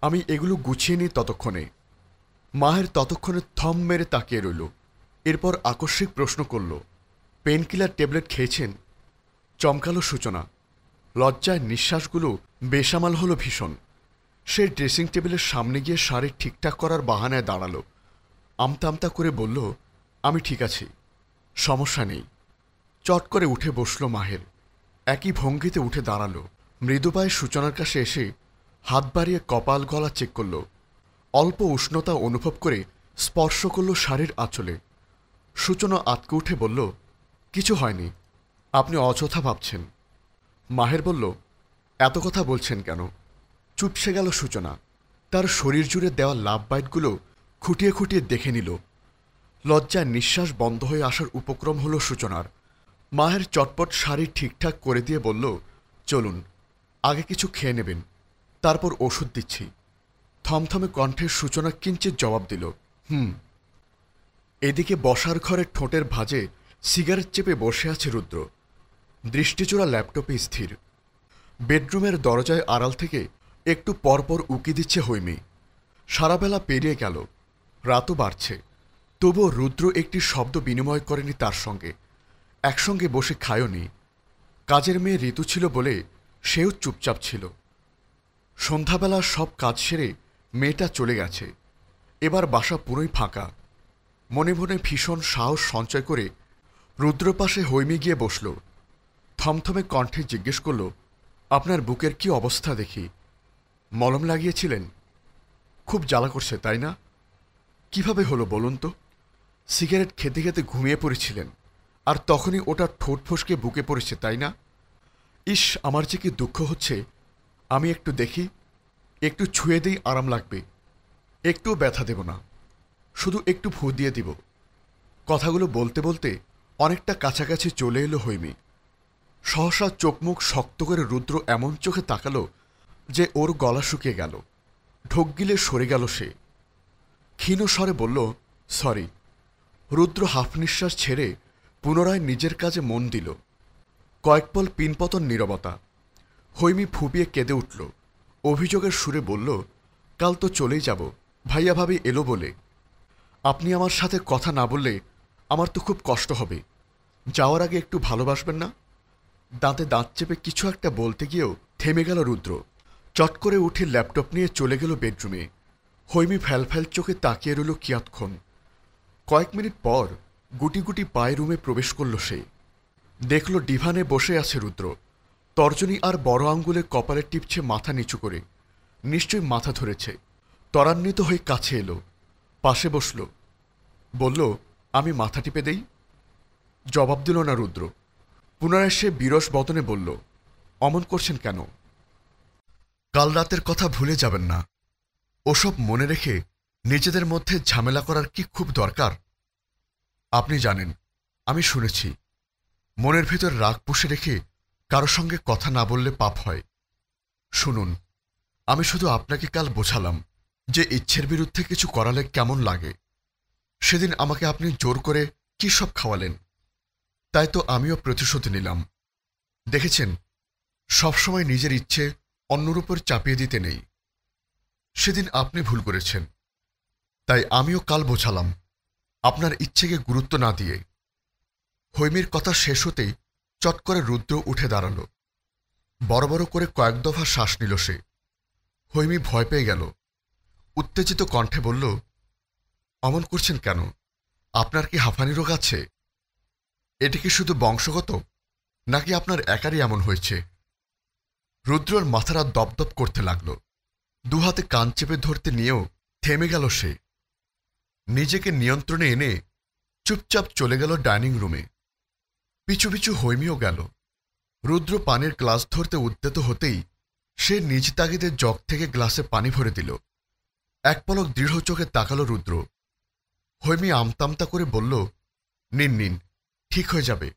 আমি এগুলো গুছিয়ে নিই ততক্ষণে। মাহের ততক্ষণে থম মেরে তাকিয়ে রইল। এরপর আকস্মিক প্রশ্ন করল, পেনকিলার ট্যাবলেট খেয়েছেন? চমকালো সূচনা। লজ্জায় নিঃশ্বাসগুলো বেসামাল হলো ভীষণ। সে ড্রেসিং টেবিলের সামনে গিয়ে শাড়ি ঠিকঠাক করার বাহানায় দাঁড়ালো। আমতা আমতা করে বলল, আমি ঠিক আছি, সমস্যা নেই। চট করে উঠে বসল মাহের। একই ভঙ্গিতে উঠে দাঁড়ালো। মৃদু পায়ে সূচনার কাছে এসে হাত বাড়িয়ে কপাল গলা চেক করল। অল্প উষ্ণতা অনুভব করে স্পর্শ করল শাড়ির আঁচলে। সূচনা আতকে উঠে বলল, কিছু হয়নি, আপনি অযথা ভাবছেন। মাহের বলল, এত কথা বলছেন কেন? চুপসে গেল সূচনা। তার শরীর জুড়ে দেওয়া লাভ বাইটগুলো খুঁটিয়ে খুঁটিয়ে দেখে নিল। লজ্জায় নিঃশ্বাস বন্ধ হয়ে আসার উপক্রম হল সূচনার। মাহের চটপট শাড়ি ঠিকঠাক করে দিয়ে বলল, চলুন, আগে কিছু খেয়ে নেবেন, তারপর ওষুধ দিচ্ছি। থমথমে কণ্ঠে সূচনা কিঞ্চিৎ জবাব দিল, এদিকে বসার ঘরে ঠোঁটের ভাঁজে সিগারেট চেপে বসে আছে রুদ্র। দৃষ্টিচোরা ল্যাপটপে স্থির। বেডরুমের দরজায় আড়াল থেকে একটু পরপর উকি দিচ্ছে হৈমি। সারাবেলা পেরিয়ে গেল, রাতও বাড়ছে, তবুও রুদ্র একটি শব্দ বিনিময় করেনি তার সঙ্গে। একসঙ্গে বসে খায়নি। কাজের মেয়ে ঋতু ছিল বলে সেও চুপচাপ ছিল। সন্ধ্যাবেলা সব কাজ সেরে মেয়েটা চলে গেছে। এবার বাসা পুরোই ফাঁকা। মনে মনে ভীষণ সাহস সঞ্চয় করে রুদ্র পাশে হৈমি গিয়ে বসল। থমথমে কণ্ঠে জিজ্ঞেস করল, আপনার বুকের কি অবস্থা দেখি? মলম লাগিয়েছিলেন? খুব জ্বালা করছে তাই না? কিভাবে হলো বলুন তো? সিগারেট খেতে খেতে ঘুমিয়ে পড়েছিলেন, আর তখনই ওটা ঠোঁট ফসকে বুকে পড়েছে, তাই না? ইস, আমার যে কি দুঃখ হচ্ছে। আমি একটু দেখি, একটু ছুঁয়ে দিই, আরাম লাগবে। একটুও ব্যথা দেব না, শুধু একটু ফু দিয়ে দিব। কথাগুলো বলতে বলতে অনেকটা কাছাকাছি চলে এলো হৈমি। সহসা চোখ মুখ শক্ত করে রুদ্র এমন চোখে তাকালো যে ওর গলা শুকিয়ে গেল, ঢোক গিলে সরে গেল সে। ক্ষীণ স্বরে বলল, সরি। রুদ্র হাফ নিঃশ্বাস ছেড়ে পুনরায় নিজের কাজে মন দিল। কয়েক পল পিনপতন নীরবতা। হৈমি ফুপিয়ে কেঁদে উঠল, অভিযোগের সুরে বলল, কাল তো চলেই যাব, ভাইয়া ভাবি এলো বলে। আপনি আমার সাথে কথা না বললে আমার তো খুব কষ্ট হবে। যাওয়ার আগে একটু ভালোবাসবেন না? দাঁতে দাঁত চেপে কিছু একটা বলতে গিয়েও থেমে গেল রুদ্র। চট করে উঠে ল্যাপটপ নিয়ে চলে গেল বেডরুমে। হৈমি ফ্যালফ্যাল চোখে তাকিয়ে রইল কিয়ৎক্ষণ। কয়েক মিনিট পর গুটি গুটি পায়ে রুমে প্রবেশ করল সে। দেখল ডিভানে বসে আছে রুদ্র, তর্জনী আর বড় আঙ্গুলে কপালে টিপছে মাথা নিচু করে। নিশ্চয়ই মাথা ধরেছে। ত্বরান্বিত হয়ে কাছে এলো, পাশে বসল, বলল, আমি মাথা টিপে দেই। জবাব দিল না রুদ্র। পুনরায় সে বিরস বদনে বলল, অমন করছেন কেন? কাল রাতের কথা ভুলে যাবেন না। ওসব মনে রেখে নিজেদের মধ্যে ঝামেলা করার কি খুব দরকার? আপনি জানেন, আমি শুনেছি, মনের ভিতর রাগ পুষে রেখে কারো সঙ্গে কথা না বললে পাপ হয়। শুনুন, আমি শুধু আপনাকে কাল বোঝালাম যে ইচ্ছের বিরুদ্ধে কিছু করালে কেমন লাগে। সেদিন আমাকে আপনি জোর করে কি সব খাওয়ালেন, তাই তো আমিও প্রতিশোধ নিলাম। দেখেছেন, সবসময় নিজের ইচ্ছে অন্যর উপর চাপিয়ে দিতে নেই। সেদিন আপনি ভুল করেছেন, তাই আমিও কাল বোঝালাম আপনার ইচ্ছেকে গুরুত্ব না দিয়ে। হৈমির কথা শেষ হতেই চট করে রুদ্র উঠে দাঁড়াল। বড় বড় করে কয়েক দফা শ্বাস নিল সে। হৈমি ভয় পেয়ে গেল, উত্তেজিত কণ্ঠে বলল, অমন করছেন কেন? আপনার কি হাঁফানি রোগ আছে? এটি কি শুধু বংশগত, নাকি আপনার একারই এমন হয়েছে? রুদ্রর মাথাটা দপদপ করতে লাগল। দুহাতে কান চেপে ধরতে নিয়েও থেমে গেল সে। নিজেকে নিয়ন্ত্রণে এনে চুপচাপ চলে গেল ডাইনিং রুমে। পিছু পিছু হৈমিও গেল। রুদ্র পানির গ্লাস ধরতে উদ্যত হতেই সে নিজ তাগিদে জগ থেকে গ্লাসে পানি ভরে দিল। এক পলক দৃঢ় চোখে তাকাল রুদ্র। হৈমি আমতামতা করে বলল, নিন নিন, ঠিক হয়ে যাবে।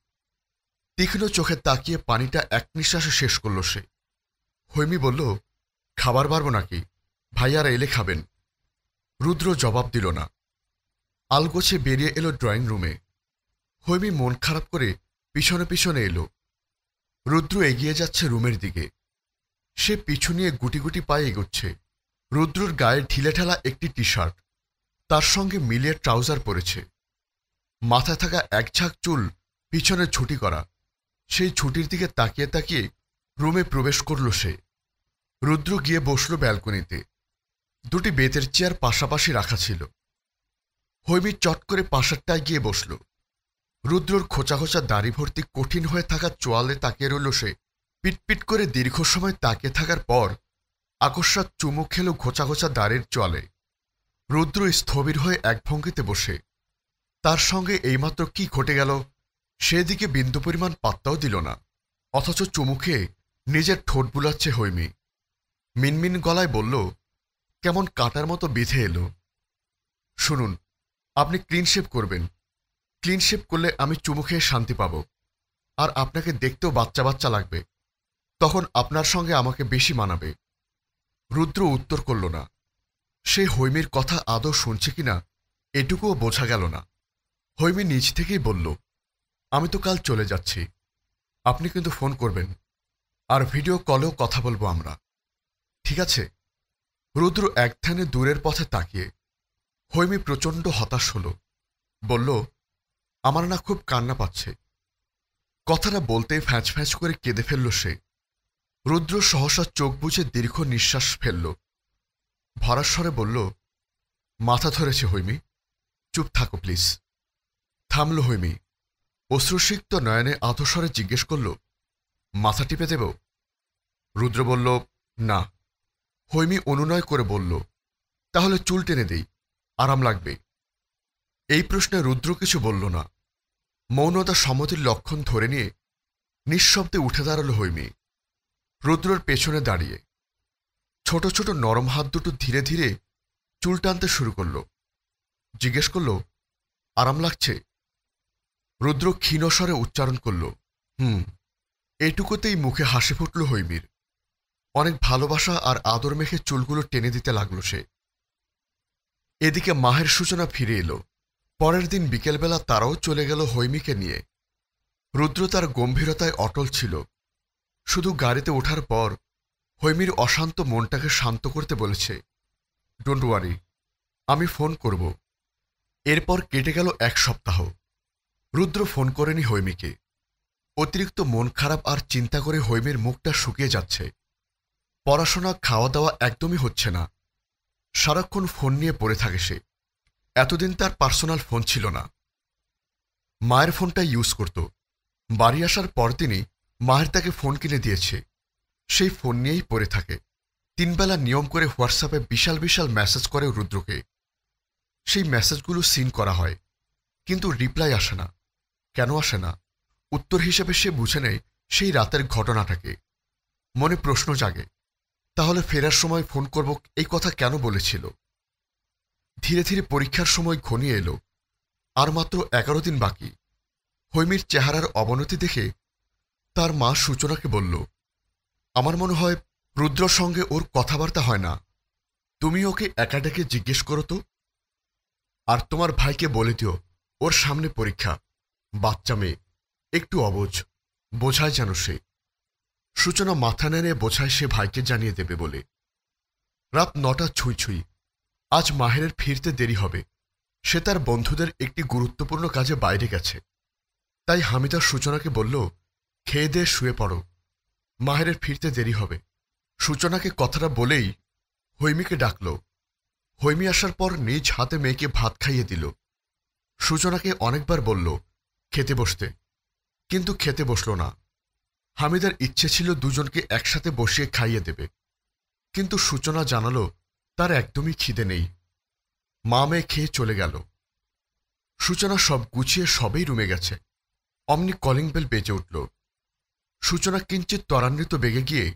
তীক্ষ্ণ চোখে তাকিয়ে পানিটা এক নিঃশ্বাসে শেষ করল সে। হৈমি বলল, খাবার বাড়ব নাকি? ভাইয়ারা এলে খাবেন। রুদ্র জবাব দিল না। আলগোছে বেরিয়ে এলো ড্রয়িং রুমে। হৈমি মন খারাপ করে পিছনে পিছনে এলো। রুদ্র এগিয়ে যাচ্ছে রুমের দিকে। সে পিছু নিয়ে গুটি গুটি পায়ে এগোচ্ছে। রুদ্রর গায়ে ঢিলেঢালা একটি টি শার্ট, তার সঙ্গে মিলিয়ে ট্রাউজার পরেছে। মাথায় থাকা এক ঝাঁক চুল পিছনে ছুটি করা। সেই ছুটির দিকে তাকিয়ে তাকিয়ে রুমে প্রবেশ করল সে। রুদ্র গিয়ে বসল ব্যালকনিতে। দুটি বেতের চেয়ার পাশাপাশি রাখা ছিল। হৈমি চট করে পাশেরটায় গিয়ে বসল। রুদ্রর খোঁচা খোঁচা দাড়ি ভর্তি কঠিন হয়ে থাকা চোয়ালে তাকিয়ে রইল সে। পিটপিট করে দীর্ঘ সময় তাকিয়ে থাকার পর আকস্মাৎ চুমু খেল ঘোচা ঘোচা দাড়ির চোয়ালে। রুদ্র স্থবির হয়ে এক ভঙ্গিতে বসে। তার সঙ্গে এইমাত্র কি ঘটে গেল সেদিকে বিন্দু পরিমাণ পাত্তাও দিল না। অথচ চুমু খেয়ে নিজের ঠোঁট বুলাচ্ছে হৈমি। মিনমিন গলায় বলল, কেমন কাটার মতো বিধে এলো। শুনুন, আপনি ক্লিন শেভ করবেন। ক্লিন শেভ করলে আমি চুমু খেয়ে শান্তি পাব, আর আপনাকে দেখতেও বাচ্চা বাচ্চা লাগবে। তখন আপনার সঙ্গে আমাকে বেশি মানাবে। রুদ্র উত্তর করল না। সে হৈমির কথা আদৌ শুনছে কিনা এটুকুও বোঝা গেল না। হৈমি নিজ থেকেই বলল, আমি তো কাল চলে যাচ্ছি, আপনি কিন্তু ফোন করবেন, আর ভিডিও কলেও কথা বলবো আমরা, ঠিক আছে? রুদ্র এক ধ্যানে দূরের পথে তাকিয়ে। হৈমি প্রচণ্ড হতাশ হল। বলল, আমার না খুব কান্না পাচ্ছে। কথাটা বলতেই ফ্যাঁচ ফ্যাঁচ করে কেঁদে ফেলল সে। রুদ্র সহসা চোখ বুজে দীর্ঘ নিঃশ্বাস ফেলল। ভরার স্বরে বলল, মাথা ধরেছে হৈমি, চুপ থাকো প্লিজ। থামল হৈমি। অশ্রুসিক্ত নয়নে আধস্বরে জিজ্ঞেস করল, মাথা টিপে দেব? রুদ্র বলল, না। হৈমি অনুনয় করে বলল, তাহলে চুল টেনে দেই, আরাম লাগবে। এই প্রশ্নে রুদ্র কিছু বলল না। মৌনতা সম্মতির লক্ষণ ধরে নিয়ে নিঃশব্দে উঠে দাঁড়ালো হৈমি। রুদ্রর পেছনে দাঁড়িয়ে ছোট ছোট নরম হাত দুটো ধীরে ধীরে চুল টানতে শুরু করল। জিজ্ঞেস করল, আরাম লাগছে? রুদ্র ক্ষীণস্বরে উচ্চারণ করল, এটুকুতেই মুখে হাসি ফুটল হৈমির। অনেক ভালোবাসা আর আদর মেখে চুলগুলো টেনে দিতে লাগল সে। এদিকে মাহের সূচনা ফিরে এলো। পরের দিন বিকেলবেলা তারাও চলে গেল হৈমিকে নিয়ে। রুদ্র তার গম্ভীরতায় অটল ছিল। শুধু গাড়িতে ওঠার পর হৈমির অশান্ত মনটাকে শান্ত করতে বলেছে, ডোন্ট ওয়ারি, আমি ফোন করব। এরপর কেটে গেল 1 সপ্তাহ। রুদ্র ফোন করেনি হৈমিকে। অতিরিক্ত মন খারাপ আর চিন্তা করে হৈমির মুখটা শুকিয়ে যাচ্ছে। পড়াশোনা, খাওয়া দাওয়া একদমই হচ্ছে না। সারাক্ষণ ফোন নিয়ে পড়ে থাকে সে। এতদিন তার পার্সোনাল ফোন ছিল না, মায়ের ফোনটা ইউজ করত। বাড়ি আসার পরদিনই মায়ের তাকে ফোন কিনে দিয়েছে। সেই ফোন নিয়েই পড়ে থাকে। 3 বেলা নিয়ম করে হোয়াটসঅ্যাপে বিশাল বিশাল মেসেজ করে রুদ্রকে। সেই মেসেজগুলো সিন করা হয়, কিন্তু রিপ্লাই আসে না। কেন আসে না? উত্তর হিসেবে সে বুঝে নেয় সেই রাতের ঘটনাটাকে। মনে প্রশ্ন জাগে, তাহলে ফেরার সময় ফোন করব এই কথা কেন বলেছিল? ধীরে ধীরে পরীক্ষার সময় ঘনিয়ে এলো। আর মাত্র 11 দিন বাকি। হৈমির চেহারার অবনতি দেখে তার মা সূচনাকে বলল, আমার মনে হয় রুদ্রর সঙ্গে ওর কথাবার্তা হয় না। তুমি ওকে একা ডেকে জিজ্ঞেস করো তো। আর তোমার ভাইকে বলে দিও, ওর সামনে পরীক্ষা, বাচ্চা মেয়ে, একটু অবুঝ, বোঝায় যেন সে। সূচনা মাথা নেড়ে বোঝায় সে ভাইকে জানিয়ে দেবে বলে। রাত 9টা ছুঁই ছুঁই। আজ মাহেরের ফিরতে দেরি হবে। সে তার বন্ধুদের একটি গুরুত্বপূর্ণ কাজে বাইরে গেছে। তাই হামিদা সূচনাকে বলল, খেয়ে দিয়ে শুয়ে পড়ো, মাহেরের ফিরতে দেরি হবে। সূচনাকে কথাটা বলেই হৈমিকে ডাকল। হৈমি আসার পর নিজ হাতে মেয়েকে ভাত খাইয়ে দিল। সূচনাকে অনেকবার বলল খেতে বসতে, কিন্তু খেতে বসল না। হামিদার ইচ্ছে ছিল দুজনকে একসাথে বসিয়ে খাইয়ে দেবে, কিন্তু সূচনা জানালো তার একদমই খিদে নেই। মা মেয়ে খেয়ে চলে গেল। সূচনা সব গুছিয়ে সবেই রুমে গেছে। অমনি কলিং বেল বেজে উঠল। সূচনা কিঞ্চিত ত্বরান্বিত বেগে গিয়ে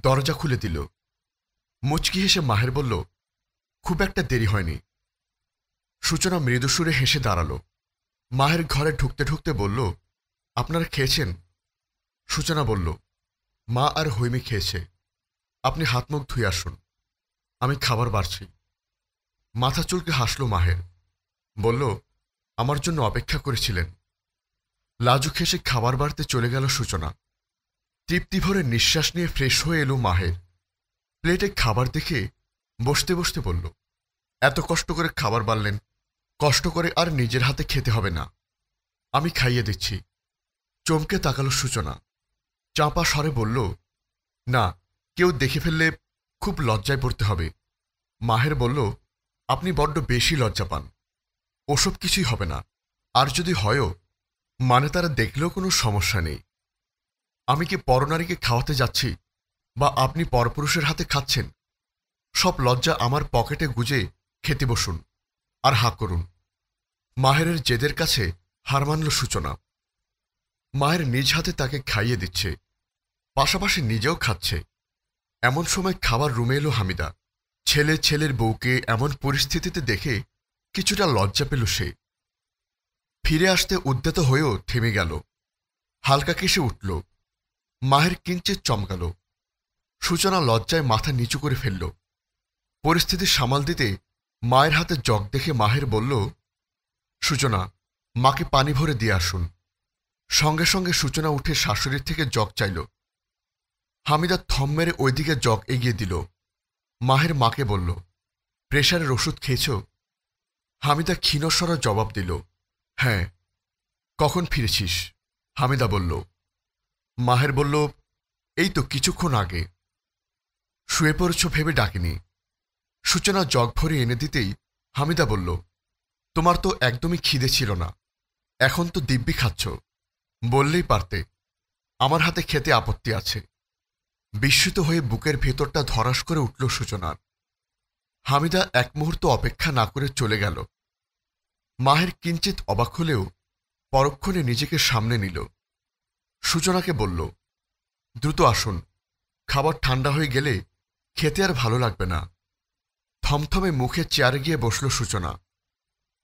দরজা খুলে দিল। মুচকি হেসে মাহের বলল, খুব একটা দেরি হয়নি। সূচনা মৃদুসুরে হেসে দাঁড়াল। মাহের ঘরে ঢুকতে ঢুকতে বলল, আপনারা খেয়েছেন? সূচনা বলল, মা আর হৈমি খেয়েছে, আপনি হাত মুখ ধুয়ে আসুন, আমি খাবার বাড়ছি। মাথা চুলকে হাসল মাহের। বলল, আমার জন্য অপেক্ষা করেছিলেন। লাজুক হেসে খাবার বাড়তে চলে গেল সূচনা। তৃপ্তি ভরে নিঃশ্বাস নিয়ে ফ্রেশ হয়ে এলো মাহের। প্লেটে খাবার দেখে বসতে বসতে বলল, এত কষ্ট করে খাবার বাড়লেন, কষ্ট করে আর নিজের হাতে খেতে হবে না, আমি খাইয়ে দিচ্ছি। চমকে তাকালো সূচনা। চাপা স্বরে বলল, না, কেউ দেখে ফেললে খুব লজ্জায় পড়তে হবে। মাহের বলল, আপনি বড্ড বেশি লজ্জা পান, ওসব কিছুই হবে না। আর যদি হয়ও, মানে তারা দেখলেও কোনো সমস্যা নেই। আমি কি পরনারীকে খাওয়াতে যাচ্ছি, বা আপনি পরপুরুষের হাতে খাচ্ছেন? সব লজ্জা আমার পকেটে গুজে খেতে বসুন আর হাঁ করুন। মাহেরের জেদের কাছে হার মানল সূচনা। মায়ের নিজ হাতে তাকে খাইয়ে দিচ্ছে, পাশাপাশি নিজেও খাচ্ছে। এমন সময় খাবার রুমে এলো হামিদা। ছেলের বউকে এমন পরিস্থিতিতে দেখে কিছুটা লজ্জা পেল সে। ফিরে আসতে উদ্যত হয়েও থেমে গেল। হালকা কেসে উঠল। মাহের কিঞ্চিত চমকাল। সূচনা লজ্জায় মাথা নিচু করে ফেলল। পরিস্থিতি সামাল দিতে মায়ের হাতে জগ দেখে মাহের বলল, সূচনা, মাকে পানি ভরে দিয়ে আসুন। সঙ্গে সঙ্গে সূচনা উঠে শাশুড়ির থেকে জগ চাইল। হামিদা থম মেরে ওইদিকে জগ এগিয়ে দিল। মাহের মাকে বলল, প্রেশারের ওষুধ খেয়েছ? হামিদা ক্ষীণস্বরে জবাব দিল, হ্যাঁ। কখন ফিরেছিস? হামিদা বলল। মাহের বলল, এই তো কিছুক্ষণ আগে। শুয়ে পড়েছ ভেবে ডাকিনি। সূচনা জগ ভরে এনে দিতেই হামিদা বলল, তোমার তো একদমই খিদে ছিল না, এখন তো দিব্যি খাচ্ছ, বললেই পারতে। আমার হাতে খেতে আপত্তি আছে। বিস্মিত হয়ে বুকের ভেতরটা ধরাস করে উঠল সূচনার। হামিদা এক মুহূর্ত অপেক্ষা না করে চলে গেল। মাহের কিঞ্চিত অবাক হলেও পরক্ষণে নিজেকে সামনে নিল। সূচনাকে বলল, দ্রুত আসুন, খাবার ঠান্ডা হয়ে গেলে খেতে আর ভালো লাগবে না। থমথমে মুখে চেয়ারে গিয়ে বসল সূচনা।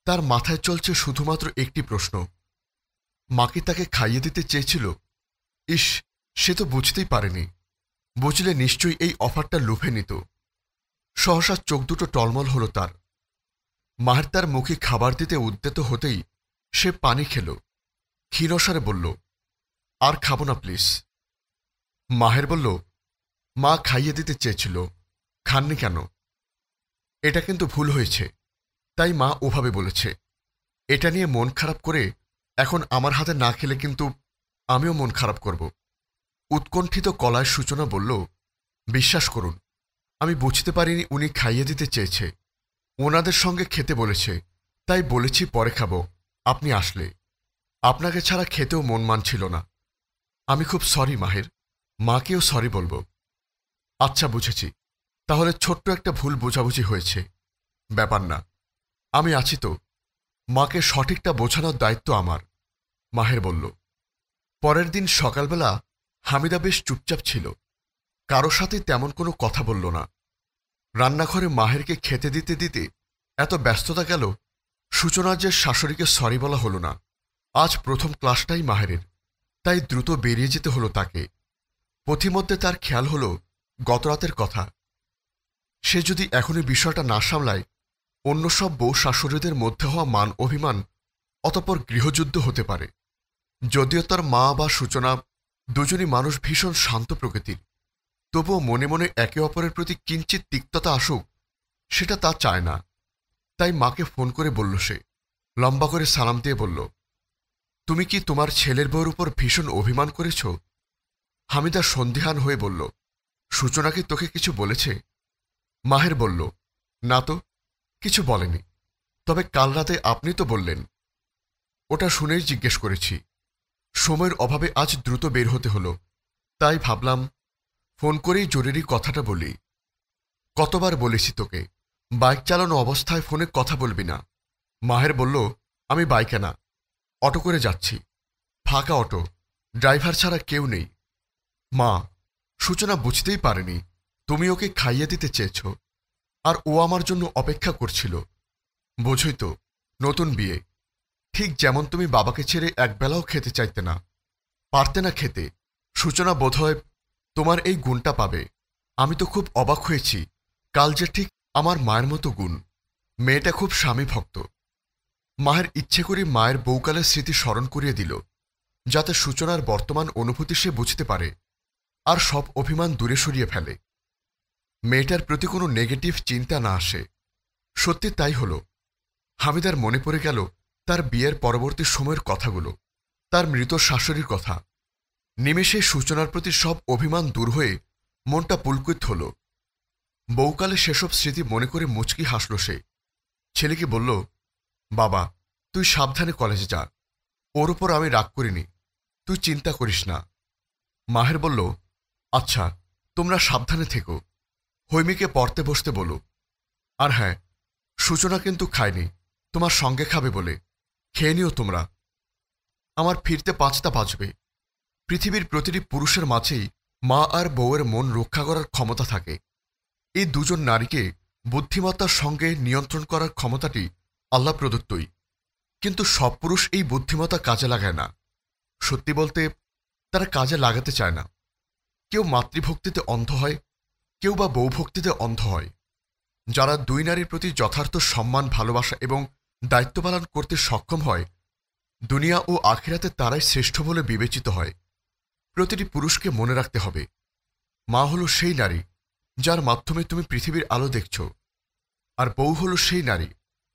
তার মাথায় চলছে শুধুমাত্র একটি প্রশ্ন, মা কি তাকে খাইয়ে দিতে চেয়েছিল? ইস, সে তো বুঝতেই পারেনি। বুঝলে নিশ্চয়ই এই অফারটা লুফে নিত। সহসা চোখ দুটো টলমল হল তার। মাহের তার মুখে খাবার দিতে উদ্যত হতেই সে পানি খেল। ক্ষীণস্বরে বলল, আর খাবো না প্লিজ। মাহের বলল, মা খাইয়ে দিতে চেয়েছিল, খাননি কেন? এটা কিন্তু ভুল হয়েছে, তাই মা ওভাবে বলেছে। এটা নিয়ে মন খারাপ করে এখন আমার হাতে না খেলে কিন্তু আমিও মন খারাপ করব। উৎকণ্ঠিত গলায় সূচনা বলল, বিশ্বাস করুন, আমি বুঝতে পারিনি উনি খাইয়ে দিতে চেয়েছে। ওনাদের সঙ্গে খেতে বলেছে, তাই বলেছি পরে খাবো, আপনি আসলে। আপনাকে ছাড়া খেতেও মন মানছিল না। আমি খুব সরি মাহের, মাকেও সরি বলবো। আচ্ছা, বুঝেছি, তাহলে ছোট্ট একটা ভুল বোঝাবুঝি হয়েছে, ব্যাপার না, আমি আছি তো। মাকে সঠিকটা বোঝানোর দায়িত্ব আমার, মাহের বলল। পরের দিন সকালবেলা হামিদা বেশ চুপচাপ ছিল, কারো সাথে তেমন কোনো কথা বলল না। রান্নাঘরে মাহেরকে খেতে দিতে দিতে এত ব্যস্ততা গেল, সূচনার যে শাশুড়িকে সরি বলা হল না। আজ প্রথম ক্লাসটাই মাহেরের, তাই দ্রুত বেরিয়ে যেতে হলো তাকে। পথিমধ্যে তার খেয়াল হল গতরাতের কথা। সে যদি এখনই বিষয়টা না সামলায়, অন্য সব বউ শাশুড়িদের মধ্যে হওয়া মান অভিমান অতঃপর গৃহযুদ্ধ হতে পারে। যদিও তার মা বা সূচনা দুজনই মানুষ ভীষণ শান্ত প্রকৃতির, তবুও মনে মনে একে অপরের প্রতি কিঞ্চিত তিক্ততা আসুক, সেটা তা চায় না। তাই মাকে ফোন করে বলল সে। লম্বা করে সালাম দিয়ে বলল, তুমি কি তোমার ছেলের বউর উপর ভীষণ অভিমান করেছ? হামিদা সন্দিহান হয়ে বলল, সূচনা কি তোকে কিছু বলেছে? মাহের বলল, না তো, কিছু বলেনি, তবে কাল রাতে আপনি তো বললেন। ওটা শুনেই জিজ্ঞেস করেছি। সময়ের অভাবে আজ দ্রুত বের হতে হলো, তাই ভাবলাম ফোন করেই জরুরি কথাটা বলি। কতবার বলেছি তোকে বাইক চালানো অবস্থায় ফোনে কথা বলবি না। মাহের বলল, আমি বাইকে না, অটো করে যাচ্ছি। ফাঁকা অটো, ড্রাইভার ছাড়া কেউ নেই। মা, সূচনা বুঝতেই পারেনি তুমি ওকে খাইয়ে দিতে চেয়েছ, আর ও আমার জন্য অপেক্ষা করছিল। বোঝই তো, নতুন বিয়ে, ঠিক যেমন তুমি বাবাকে ছেড়ে একবেলাও খেতে চাইতে না, পারতে না খেতে। সূচনা বোধহয় তোমার এই গুণটা পাবে। আমি তো খুব অবাক হয়েছি, কাল যে ঠিক আমার মায়ের মতো গুণ। মেয়েটা খুব স্বামী ভক্ত। মায়ের ইচ্ছে করে মায়ের বউকালের স্মৃতি স্মরণ করিয়ে দিল, যাতে সূচনার বর্তমান অনুভূতি সে বুঝতে পারে আর সব অভিমান দূরে সরিয়ে ফেলে। মেয়েটার প্রতি কোনো নেগেটিভ চিন্তা না আসে। সত্যি তাই হল। হামিদার মনে পড়ে গেল তার বিয়ের পরবর্তী সময়ের কথাগুলো, তার মৃত শাশুড়ির কথা। নিমেষে সূচনার প্রতি সব অভিমান দূর হয়ে মনটা পুলকিত হল। বউকালে সেসব স্মৃতি মনে করে মুচকি হাসল সে। ছেলেকে বলল, বাবা, তুই সাবধানে কলেজে যা, ওর ওপর আমি রাগ করিনি, তুই চিন্তা করিস না। মাহের বলল, আচ্ছা, তোমরা সাবধানে থেকো, হৈমিকে পড়তে বসতে বলো। আর হ্যাঁ, সূচনা কিন্তু খায়নি, তোমার সঙ্গে খাবে বলে, খেয়ে নিও তোমরা। আমার ফিরতে 5টা বাজবে। পৃথিবীর প্রতিটি পুরুষের মাঝেই মা আর বউয়ের মন রক্ষা করার ক্ষমতা থাকে। এই দুজন নারীকে বুদ্ধিমত্তার সঙ্গে নিয়ন্ত্রণ করার ক্ষমতাটি আল্লাহ প্রদত্তই, কিন্তু সব পুরুষ এই বুদ্ধিমত্তা কাজে লাগায় না। সত্যি বলতে, তারা কাজে লাগাতে চায় না। কেউ মাতৃভক্তিতে অন্ধ হয়, কেউ বা বউভক্তিতে অন্ধ হয়। যারা দুই নারীর প্রতি যথার্থ সম্মান, ভালোবাসা এবং দায়িত্ব পালন করতে সক্ষম হয়, দুনিয়া ও আখিরাতে তারাই শ্রেষ্ঠ বলে বিবেচিত হয়। প্রতিটি পুরুষকে মনে রাখতে হবে, মা হল সেই নারী যার মাধ্যমে তুমি পৃথিবীর আলো দেখছ, আর বউ হল সেই নারী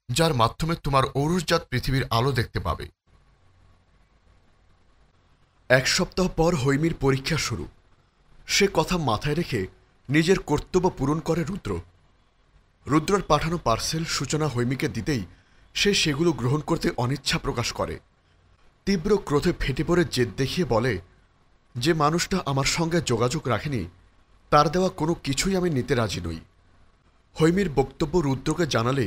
যার মাধ্যমে তোমার ঔরসজাত পৃথিবীর আলো দেখতে পাবে। 1 সপ্তাহ পর হৈমির পরীক্ষা শুরু। সে কথা মাথায় রেখে নিজের কর্তব্য পূরণ করে রুদ্র। রুদ্রর পাঠানো পার্সেল সূচনা হৈমিকে দিতেই সে সেগুলো গ্রহণ করতে অনিচ্ছা প্রকাশ করে। তীব্র ক্রোধে ফেটে পড়ে জেদ দেখিয়ে বলে, যে মানুষটা আমার সঙ্গে যোগাযোগ রাখেনি তার দেওয়া কোনো কিছুই আমি নিতে রাজি নই। হৈমির বক্তব্য রুদ্রকে জানালে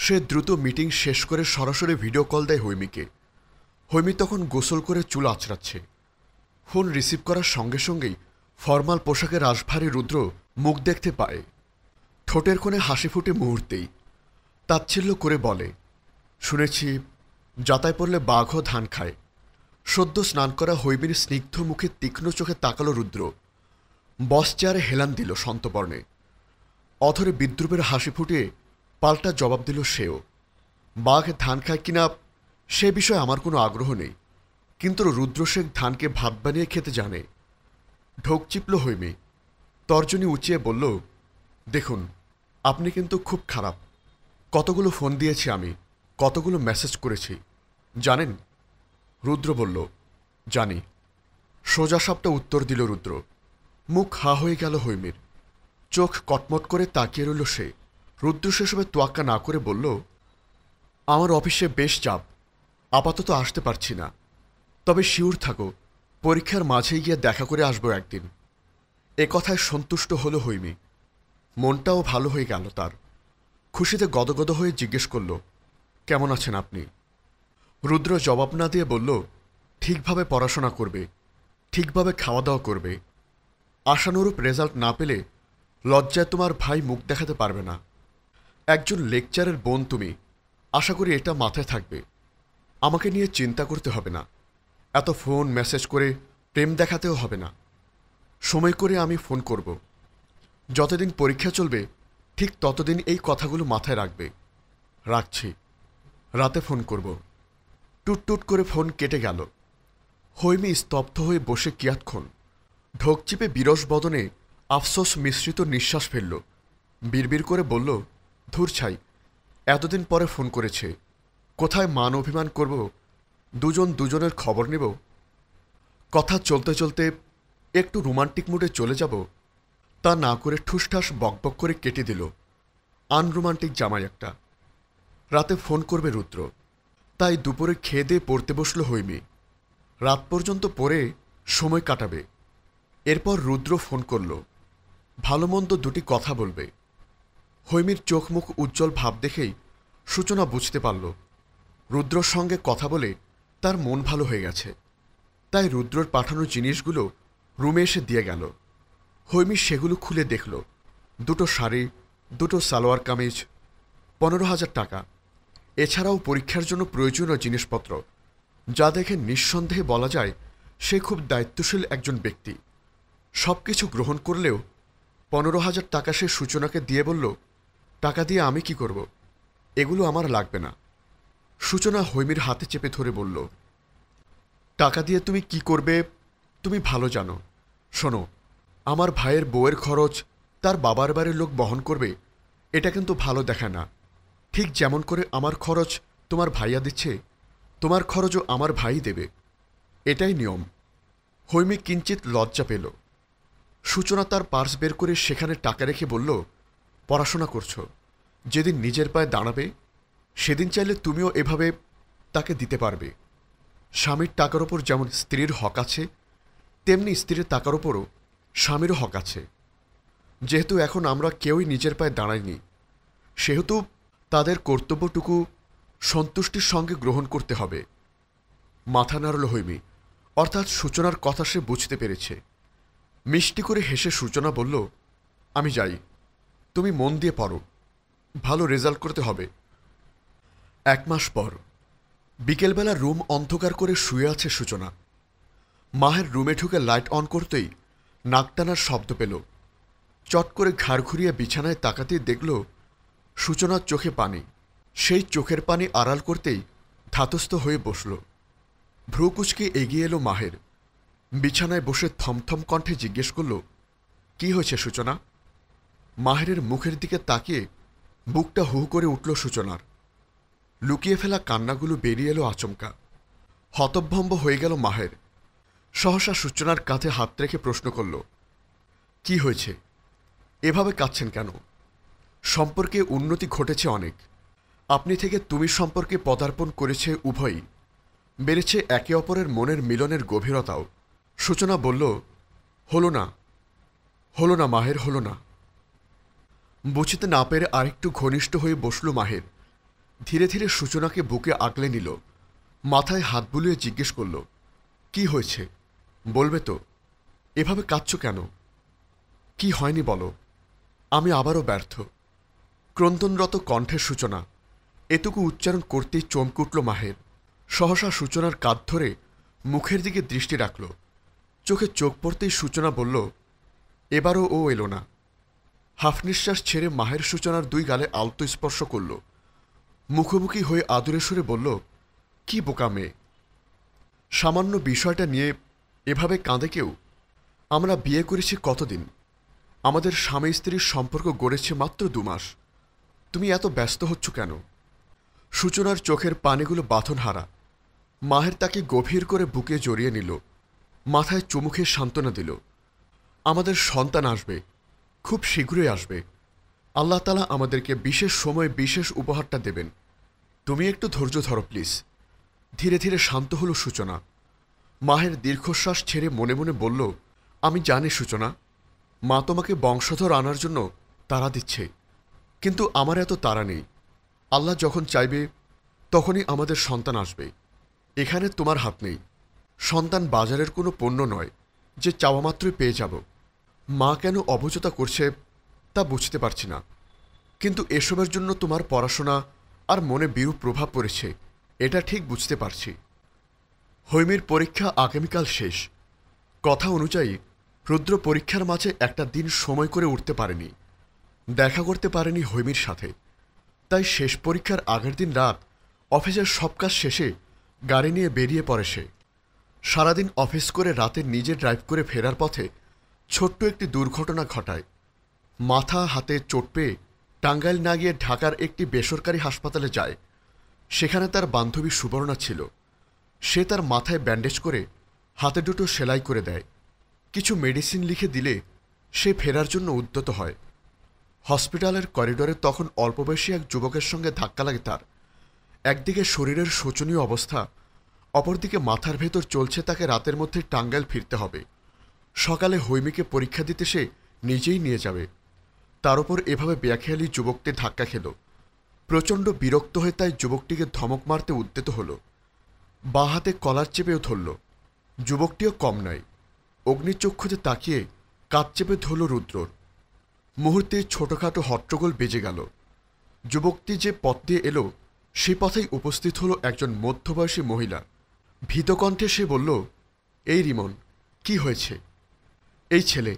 সে দ্রুত মিটিং শেষ করে সরাসরি ভিডিও কল দেয় হৈমিকে। হৈমি তখন গোসল করে চুল আঁচড়াচ্ছে। ফোন রিসিভ করার সঙ্গে সঙ্গেই ফরমাল পোশাকে রাশভারী রুদ্র মুখ দেখতে পায়। ঠোঁটের কোণে হাসি ফুটে মুহূর্তেই। তাচ্ছিল্য করে বলে, শুনেছি যাতায় পড়লে বাঘও ধান খায়। সদ্য স্নান করা হৈমির স্নিগ্ধ মুখে তীক্ষ্ণ চোখে তাকালো রুদ্র। বস চেয়ারে হেলান দিল সন্তবর্ণে। অধরে বিদ্রুপের হাসি ফুটিয়ে পাল্টা জবাব দিল সেও। বাঘ ধান খায় কিনা সে বিষয়ে আমার কোনো আগ্রহ নেই, কিন্তু রুদ্র শেখ ধানকে ভাত বানিয়ে খেতে জানে। ঢোক চিপল হৈমি। তর্জনী উঁচিয়ে বলল, দেখুন আপনি কিন্তু খুব খারাপ। কতগুলো ফোন দিয়েছি আমি, কতগুলো মেসেজ করেছি জানেন? রুদ্র বলল, জানি। সোজাসাপটা উত্তর দিল রুদ্র। মুখ হা হয়ে গেল হৈমির। চোখ কটমট করে তাকিয়ে রইল সে। রুদ্র সেসবে তোয়াক্কা না করে বলল, আমার অফিসে বেশ চাপ, আপাতত আসতে পারছি না। তবে শিওর থাকো, পরীক্ষার মাঝেই গিয়ে দেখা করে আসবো একদিন। এ কথায় সন্তুষ্ট হল হৈমি। মনটাও ভালো হয়ে গেল তার। খুশিতে গদগদ হয়ে জিজ্ঞেস করল, কেমন আছেন আপনি? রুদ্র জবাব না দিয়ে বলল, ঠিকভাবে পড়াশোনা করবে, ঠিকভাবে খাওয়া দাওয়া করবে। আশানুরূপ রেজাল্ট না পেলে লজ্জায় তোমার ভাই মুখ দেখাতে পারবে না। একজন লেকচারের বোন তুমি, আশা করি এটা মাথায় থাকবে। আমাকে নিয়ে চিন্তা করতে হবে না। এত ফোন মেসেজ করে প্রেম দেখাতেও হবে না। সময় করে আমি ফোন করব। যতদিন পরীক্ষা চলবে ঠিক ততদিন এই কথাগুলো মাথায় রাখবে। রাখছি, রাতে ফোন করব। টুট টুট করে ফোন কেটে গেল। হৈমি স্তব্ধ হয়ে বসে কিয়াতক্ষণ ঢোক চিপে বিরস বদনে আফসোস মিশ্রিত নিঃশ্বাস ফেলল। বিড়বিড় করে বলল, ধুর ছাই, এতদিন পরে ফোন করেছে, কোথায় মান অভিমান করব, দুজন দুজনের খবর নেব। কথা চলতে চলতে একটু রোমান্টিক মুডে চলে যাব, তা না করে ঠুসঠাস বকবক করে কেটে দিল। আনরোমান্টিক জামাই একটা। রাতে ফোন করবে রুদ্র, তাই দুপুরে খেয়ে দিয়ে পড়তে বসল হৈমি। রাত পর্যন্ত পড়ে সময় কাটাবে। এরপর রুদ্র ফোন করল, ভালো মন্দ দুটি কথা বলবে। হৈমির চোখ মুখ উজ্জ্বল ভাব দেখেই সূচনা বুঝতে পারল রুদ্রর সঙ্গে কথা বলে তার মন ভালো হয়ে গেছে। তাই রুদ্রর পাঠানো জিনিসগুলো রুমে এসে দিয়ে গেল। হৈমি সেগুলো খুলে দেখল, দুটো শাড়ি, দুটো সালোয়ার কামিজ, 15,000 টাকা। এছাড়াও পরীক্ষার জন্য প্রয়োজনীয় জিনিসপত্র, যা দেখে নিঃসন্দেহে বলা যায় সে খুব দায়িত্বশীল একজন ব্যক্তি। সব কিছু গ্রহণ করলেও 15,000 টাকা সে সূচনাকে দিয়ে বলল, টাকা দিয়ে আমি কি করব? এগুলো আমার লাগবে না। সূচনা হৈমির হাতে চেপে ধরে বলল, টাকা দিয়ে তুমি কি করবে তুমি ভালো জানো। শোনো, আমার ভাইয়ের বউয়ের খরচ তার বাবার বাড়ির লোক বহন করবে, এটা কিন্তু ভালো দেখায় না। ঠিক যেমন করে আমার খরচ তোমার ভাইয়া দিচ্ছে, তোমার খরচও আমার ভাই দেবে, এটাই নিয়ম। হৈমি কিঞ্চিত লজ্জা পেল। সূচনা তার পার্স বের করে সেখানে টাকা রেখে বলল, পড়াশোনা করছো, যেদিন নিজের পায়ে দাঁড়াবে সেদিন চাইলে তুমিও এভাবে তাকে দিতে পারবে। স্বামীর টাকার ওপর যেমন স্ত্রীর হক আছে, তেমনি স্ত্রীর টাকার ওপরও স্বামীরও হক আছে। যেহেতু এখন আমরা কেউই নিজের পায়ে দাঁড়াইনি, সেহেতু তাদের কর্তব্যটুকু সন্তুষ্টির সঙ্গে গ্রহণ করতে হবে। মাথা নাড়ল হৈমি, অর্থাৎ সূচনার কথা সে বুঝতে পেরেছে। মিষ্টি করে হেসে সূচনা বলল, আমি যাই, তুমি মন দিয়ে পড়ো, ভালো রেজাল্ট করতে হবে। 1 মাস পর বিকেলবেলা রুম অন্ধকার করে শুয়ে আছে সূচনা। মাহের রুমে ঢুকে লাইট অন করতেই নাক টানার শব্দ পেল। চট করে ঘাড় ঘুরিয়ে বিছানায় তাকাতেই দেখল সূচনার চোখে পানি। সেই চোখের পানি আড়াল করতেই ধাতস্থ হয়ে বসল। ভ্রু কুচকে এগিয়ে এলো মাহের। বিছানায় বসে থমথম কণ্ঠে জিজ্ঞেস করল, কি হয়েছে সূচনা? মাহেরের মুখের দিকে তাকিয়ে বুকটা হু করে উঠল সূচনার। লুকিয়ে ফেলা কান্নাগুলো বেরিয়ে এলো আচমকা। হতভম্ব হয়ে গেল মাহের। সহসা সূচনার কাঁধে হাত রেখে প্রশ্ন করল, কি হয়েছে? এভাবে কাঁদছেন কেন? সম্পর্কে উন্নতি ঘটেছে অনেক। আপনি থেকে তুমি সম্পর্কে পদার্পণ করেছে উভয়ই। বেড়েছে একে অপরের মনের মিলনের গভীরতাও। সূচনা বলল, হলো না মাহের, হলো না। বুঝতে না পেরে আরেকটু ঘনিষ্ঠ হয়ে বসল মাহের। ধীরে ধীরে সূচনাকে বুকে আগলে নিল, মাথায় হাত বুলিয়ে জিজ্ঞেস করল, কি হয়েছে বলবে তো? এভাবে কাঁদছ কেন? কি হয়নি বলো। আমি আবারও ব্যর্থ। ক্রন্দনরত কণ্ঠের সূচনা। এটুকু উচ্চারণ করতেই চমকে উঠল মাহের। সহসা সূচনার কাঁধ ধরে মুখের দিকে দৃষ্টি রাখল। চোখে চোখ পড়তেই সূচনা বলল, এবারও ও এলো না। হাফ নিঃশ্বাস ছেড়ে মাহের সূচনার দুই গালে আলতো স্পর্শ করল। মুখোমুখি হয়ে আদুরে সুরে বলল, কি বোকা মেয়ে! সামান্য বিষয়টা নিয়ে এভাবে কাঁদে কেউ? আমরা বিয়ে করেছি কতদিন? আমাদের স্বামী স্ত্রীর সম্পর্ক গড়েছে মাত্র 2 মাস। তুমি এত ব্যস্ত হচ্ছ কেন? সূচনার চোখের পানিগুলো বাঁধনহারা। মাহের তাকে গভীর করে বুকে জড়িয়ে নিল, মাথায় চুমুখে সান্ত্বনা দিল। আমাদের সন্তান আসবে, খুব শীঘ্রই আসবে। আল্লাহ তাআলা আমাদেরকে বিশেষ সময়ে বিশেষ উপহারটা দেবেন। তুমি একটু ধৈর্য ধরো প্লিজ। ধীরে ধীরে শান্ত হল সূচনা। মাহের দীর্ঘশ্বাস ছেড়ে মনে মনে বলল, আমি জানি সূচনা, মা তোমাকে বংশধর আনার জন্য তাড়া দিচ্ছে, কিন্তু আমার এত তাড়া নেই। আল্লাহ যখন চাইবে তখনই আমাদের সন্তান আসবে। এখানে তোমার হাত নেই। সন্তান বাজারের কোনো পণ্য নয় যে চাওয়া মাত্রই পেয়ে যাব। মা কেন অবচেতা করছে তা বুঝতে পারছি না, কিন্তু এসবের জন্য তোমার পড়াশোনা আর মনে বিরূপ প্রভাব পড়েছে এটা ঠিক বুঝতে পারছি। হৈমীর পরীক্ষা আগামীকাল শেষ। কথা অনুযায়ী রুদ্র পরীক্ষার মাঝে একটা দিন সময় করে উঠতে পারেনি, দেখা করতে পারেনি হৈমীর সাথে। তাই শেষ পরীক্ষার আগের দিন রাত অফিসের সব কাজ শেষে গাড়ি নিয়ে বেরিয়ে পড়ে সে। সারাদিন অফিস করে রাতে নিজে ড্রাইভ করে ফেরার পথে ছোট্ট একটি দুর্ঘটনা ঘটায়। মাথা হাতে চোট পেয়ে টাঙ্গাইল না গিয়ে ঢাকার একটি বেসরকারি হাসপাতালে যায়। সেখানে তার বান্ধবী সুবর্ণা ছিল। সে তার মাথায় ব্যান্ডেজ করে হাতে দুটো সেলাই করে দেয়। কিছু মেডিসিন লিখে দিলে সে ফেরার জন্য উদ্যত হয়। হসপিটালের করিডোরে তখন অল্পবয়সী এক যুবকের সঙ্গে ধাক্কা লাগে তার। একদিকে শরীরের শোচনীয় অবস্থা, অপরদিকে মাথার ভেতর চলছে তাকে রাতের মধ্যে টাঙ্গাইল ফিরতে হবে। সকালে হৈমীকে পরীক্ষা দিতে সে নিজেই নিয়ে যাবে। তার উপর এভাবে বেখেয়ালি যুবকটি ধাক্কা খেল। প্রচণ্ড বিরক্ত হয়ে তাই যুবকটিকে ধমক মারতে উদ্যত হল। বাঁ হাতে কলার চেপেও ধরল। যুবকটিও কম নয়। অগ্নিচক্ষুতে তাকিয়ে কাঁধ চেপে ধরল রুদ্রর। মুহূর্তে ছোটখাটো হট্টগোল বেজে গেল। যুবকটি যে পথ দিয়ে এলো সে পথেই উপস্থিত হলো একজন মধ্যবয়সী মহিলা। ভীতকণ্ঠে সে বলল, এই রিমন, কি হয়েছে? এই ছেলে,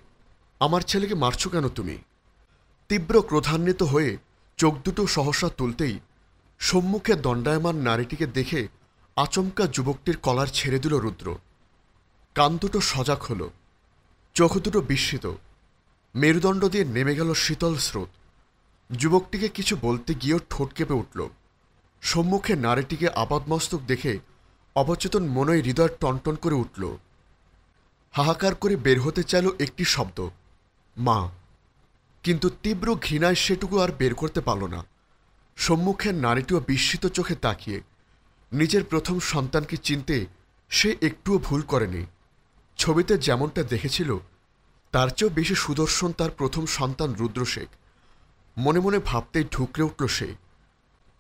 আমার ছেলেকে মারছ কেন তুমি? তীব্র ক্রোধান্বিত হয়ে চোখ দুটো সহসা তুলতেই সম্মুখে দণ্ডায়মান নারীটিকে দেখে আচমকা যুবকটির কলার ছেড়ে দিল রুদ্র। কান দুটো সজাগ হল, চোখ দুটো বিস্মিত। মেরুদণ্ড দিয়ে নেমে গেল শীতল স্রোত। যুবকটিকে কিছু বলতে গিয়েও ঠোঁট কেঁপে উঠল। সম্মুখে নারীটিকে আপাদমস্তক দেখে অবচেতন মনে হৃদয় টনটন করে উঠল। হাহাকার করে বের হতে চাইল একটি শব্দ, মা, কিন্তু তীব্র ঘৃণায় সেটুকু আর বের করতে পারল না। সম্মুখের নারীটিও বিস্মিত চোখে তাকিয়ে নিজের প্রথম সন্তানকে চিনতে সে একটুও ভুল করেনি। ছবিতে যেমনটা দেখেছিল তার চেয়েও বেশি সুদর্শন তার প্রথম সন্তান রুদ্রশেখ। মনে মনে ভাবতেই ঢুকরে উঠল সে।